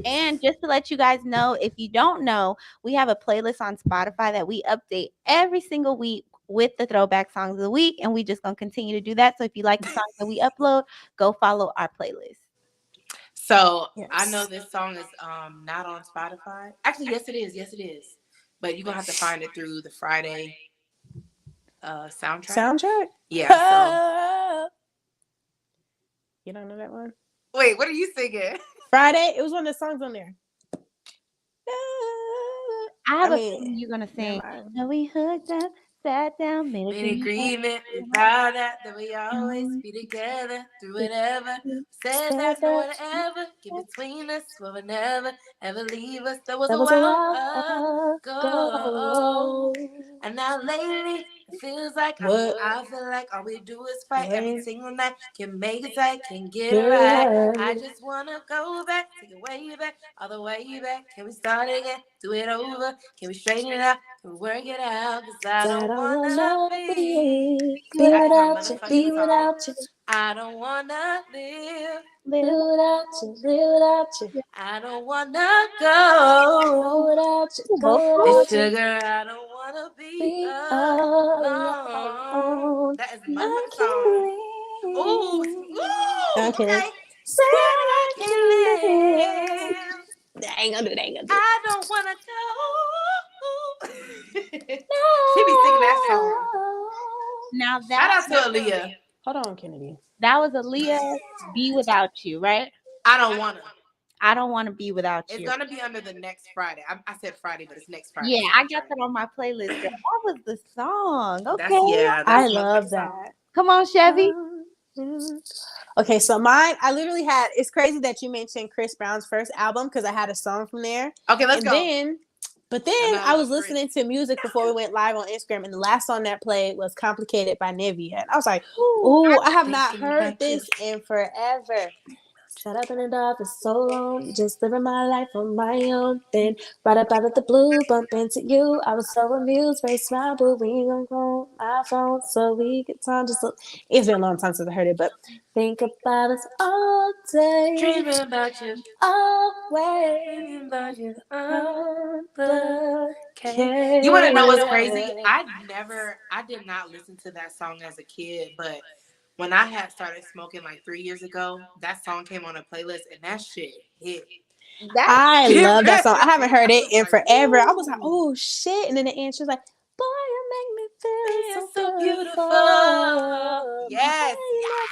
just to let you guys know, if you don't know, we have a playlist on Spotify that we update every single week with the throwback songs of the week. And we just gonna continue to do that. So if you like the songs that we upload, go follow our playlist. So Yes. I know this song is not on Spotify. Actually, yes it is. Yes it is. But you're gonna have to find it through the Friday soundtrack. Yeah. So you don't know that one? wait, what are you singing? Friday. It was one of the songs on there. I have a feeling you're gonna sing. never mind. No, we hooked up Sat down, made In agreement. agreement, we vowed that we always be together through whatever. Said that no one ever get between us, will never ever leave us. That was a while ago. And now lately, it feels like I feel like all we do is fight every single night. Can make it tight, can get it right. I just wanna go back, take it way back, all the way back. Can we start again? Do it over? Can we straighten it out? Can we work it out? Cause I don't wanna be that's my motherfucking song. I don't wanna live Without you. I don't wanna go. Without you, And Vocal? sugar, I don't wanna be be alone. alone. That is a I motherfucking song. can't Ooh, I'm ooh, kidding. okay. Say Said I I can can't live. live. I ain't gonna do it. I ain't gonna do it. I don't wanna go. She be singing that song. No. Now Shout out to Aaliyah. Hold on, Kennedy. that was Aaliyah, Be Without You, right? I don't wanna. I don't want to be without It's you. gonna be under the next Friday. I said Friday, but it's next Friday. Yeah, I got that on my playlist, girl. That was the song. That's Okay. that's I a love motherfucking that. song. Come on, Chevy. Okay, so mine, I literally had. It's crazy that you mentioned Chris Brown's first album because I had a song from there. Okay, let's go. But then I was listening to music before we went live on Instagram, and the last song that played was "Complicated" by Nivea, and I was like, "Ooh, I have not heard this in forever." Shut up in the dark for so long, just living my life on my own. Then, right up out of the blue, bump into you. I was so amused, very smile, but we ain't gonna go my phone so we get time. It's been a long time since I heard it, but think about us all day, Dreaming about you, always dreaming about you. Okay. You want to know what's crazy? I did not listen to that song as a kid, but when I had started smoking like 3 years ago, that song came on a playlist and that shit hit. I love that song. I haven't heard it in like, forever. I was like, ooh. oh shit. And then the end, she was like, boy, you make me feel It's so so beautiful. Yes.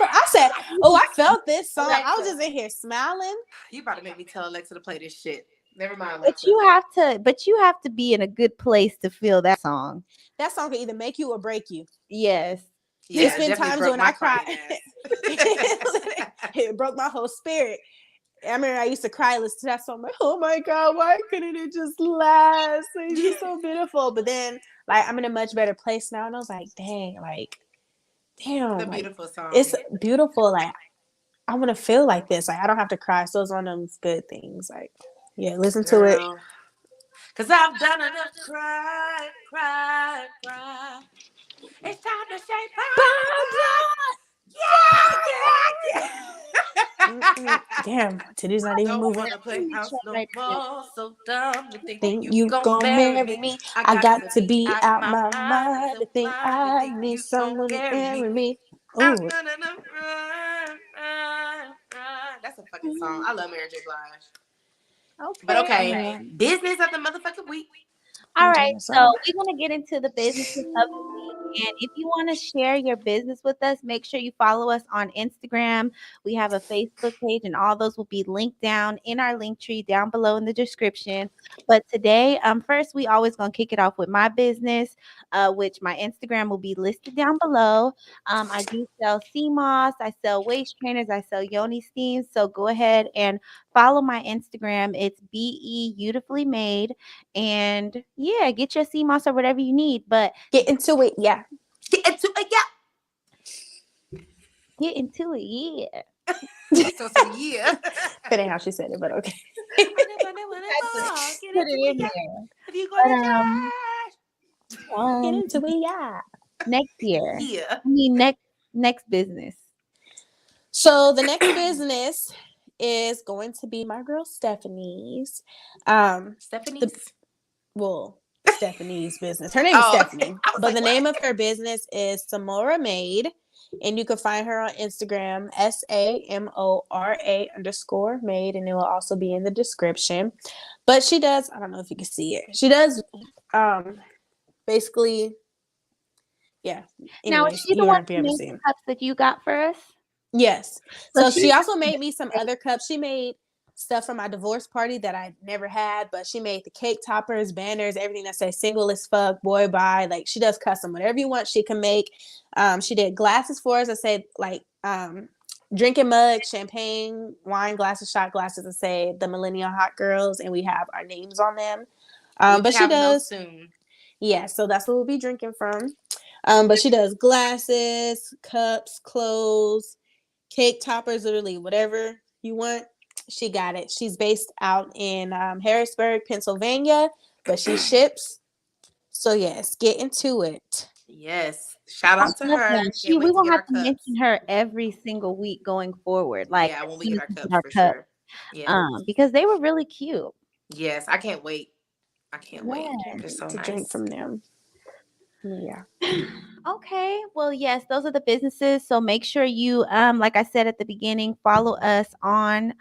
I said, oh, I felt this song. Alexa. I was just in here smiling. You about to make me tell Alexa to play this shit. Never mind, But Alexa. you have to be in a good place to feel that song. That song can either make you or break you. Yes. Yeah, It's been times when I cried. cried. It broke my whole spirit. I remember I used to cry listening to that song. Like, oh my God, why couldn't it just last? It's just so beautiful. But then, like, I'm in a much better place now. And I was like, damn, The like, beautiful song. it's beautiful. Like, I want to feel like this. Like, I don't have to cry. So it's one of those good things. Like, yeah, listen to it. Cause I've done enough cry. It's time to shake yeah. Damn, today's not even moving. Don't wanna play house no more. So dumb to think You gon' marry me. I got to be out my mind to think I need someone to marry me. I've done enough run. That's a fucking song. I love Mary J. Blige. Okay. But okay, business of the motherfucking week. All right, so we're going to get into the businesses of the week. And if you want to share your business with us, make sure you follow us on Instagram. We have a Facebook page, and all those will be linked down in our link tree down below in the description. But today, first, we always going to kick it off with my business, which my Instagram will be listed down below. I do sell sea moss, I sell waist trainers, I sell yoni steams. So go ahead and follow my Instagram. It's BE Beautifully Made. And yeah, get your sea moss or whatever you need, but get into it, yeah. Get into it, yeah. Get into it, yeah. So yeah. That ain't how she said it, but okay. Put it in there. If you go to Get into it, yeah. Next year. Yeah. I mean, next business. So the next business is going to be my girl Stephanie's. Stephanie's business. Her name is Stephanie, but the name of her business is Samora Made, and you can find her on Instagram, SAMORA_made, and it will also be in the description. But she does, I don't know if you can see it. She does, basically, yeah. Now, Anyways, is she the one who made the cups that you got for us? Yes. So she also made me some other cups. She made stuff from my divorce party that I never had, but she made the cake toppers, banners, everything that says single as fuck, boy bye. Like she does custom, whatever you want, she can make. She did glasses for us that say like drinking mugs, champagne, wine glasses, shot glasses that say the Millennium Hot Girls, and we have our names on them. We But she have those does, soon. yeah, so that's what we'll be drinking from. But she does glasses, cups, clothes, cake toppers, literally whatever you want. She got it. She's based out in Harrisburg, Pennsylvania, but she ships. So yes, get into it. Yes. Shout I out to love her. that. Can't We wait to will get have our to cups. mention her every single week going forward. Like Yeah, as when we soon get as our we get cups our for cup. sure. Yeah. Because they were really cute. Yes, I can't wait. I can't wait. Yeah. They're so To nice. drink from them. Yeah. Okay. Well, yes, those are the businesses. So make sure you, like I said at the beginning, follow us on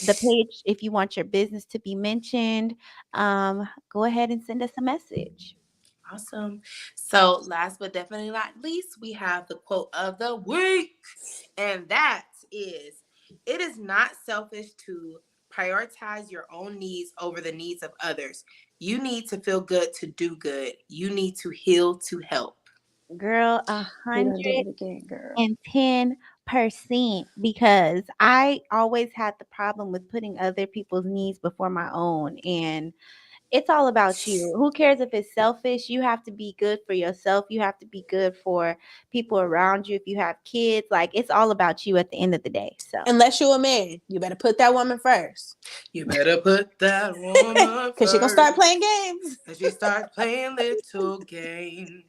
the page if you want your business to be mentioned. Go ahead and send us a message. Awesome. So, last but definitely not least, we have the quote of the week. And that is, it is not selfish to prioritize your own needs over the needs of others. You need to feel good to do good. You need to heal to help. Girl, We done did 110%. it again, girl. Because I always had the problem with putting other people's needs before my own. And it's all about you. Who cares if it's selfish? You have to be good for yourself. You have to be good for people around you. If you have kids, like it's all about you at the end of the day. So Unless you're a man, you better put that woman first. You better put that woman Because she gonna start first. playing games. As she starts playing little game.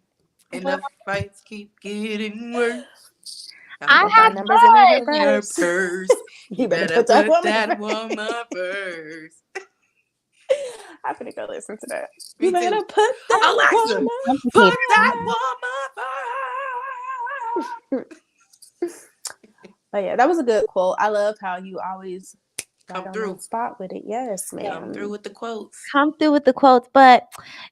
And well, the fights keep getting worse. I Put that have numbers in her In your purse. purse. You better put that woman first. I'm gonna go listen to that. Me You better too. put that Alexa, woman put that first. woman first. Oh yeah, that was a good quote. I love how you always Come right on through. the spot with it. Yes, Come through ma'am. with the quotes. come through with the quotes, but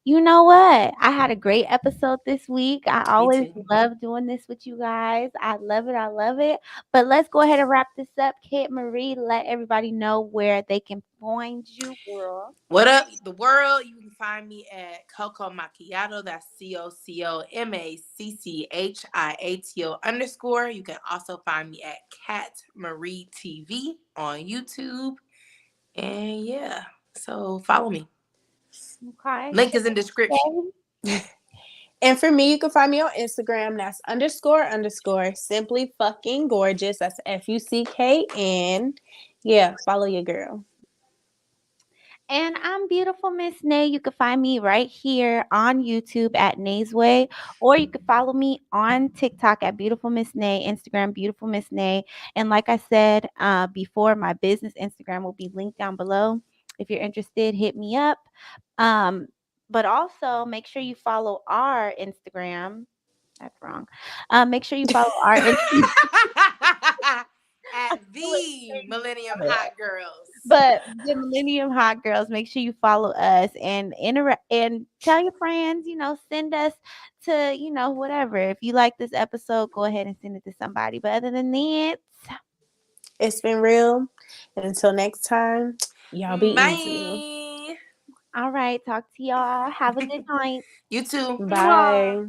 you know what? I had a great episode this week. I Me always too. love doing this with you guys. I love it. I love it. But let's go ahead and wrap this up. Kate Marie, let everybody know where they can find you, girl. What up, the world? You can find me at Coco Macchiato. That's COCOMACCHIATO_. You can also find me at Cat Marie TV on YouTube. And yeah, so follow me. Okay. Link is in description. And for me, you can find me on Instagram. That's __ simply fucking gorgeous. That's FUCKN. Yeah, follow your girl. And I'm beautiful Miss Nay. You can find me right here on YouTube at Nay's Way, or you can follow me on TikTok at Beautiful Miss Nay, Instagram Beautiful Miss Nay. And like I said before, my business Instagram will be linked down below. If you're interested, hit me up. But also make sure you follow our Instagram. That's wrong. Make sure you follow our Instagram. At the Millennium Hot Girls. But the Millennium Hot Girls, make sure you follow us and interact and tell your friends, send us to, whatever. If you like this episode, go ahead and send it to somebody. But other than that, it's been real. And until next time, y'all be Bye. easy. All right, talk to y'all. Have a good night. You too. Bye.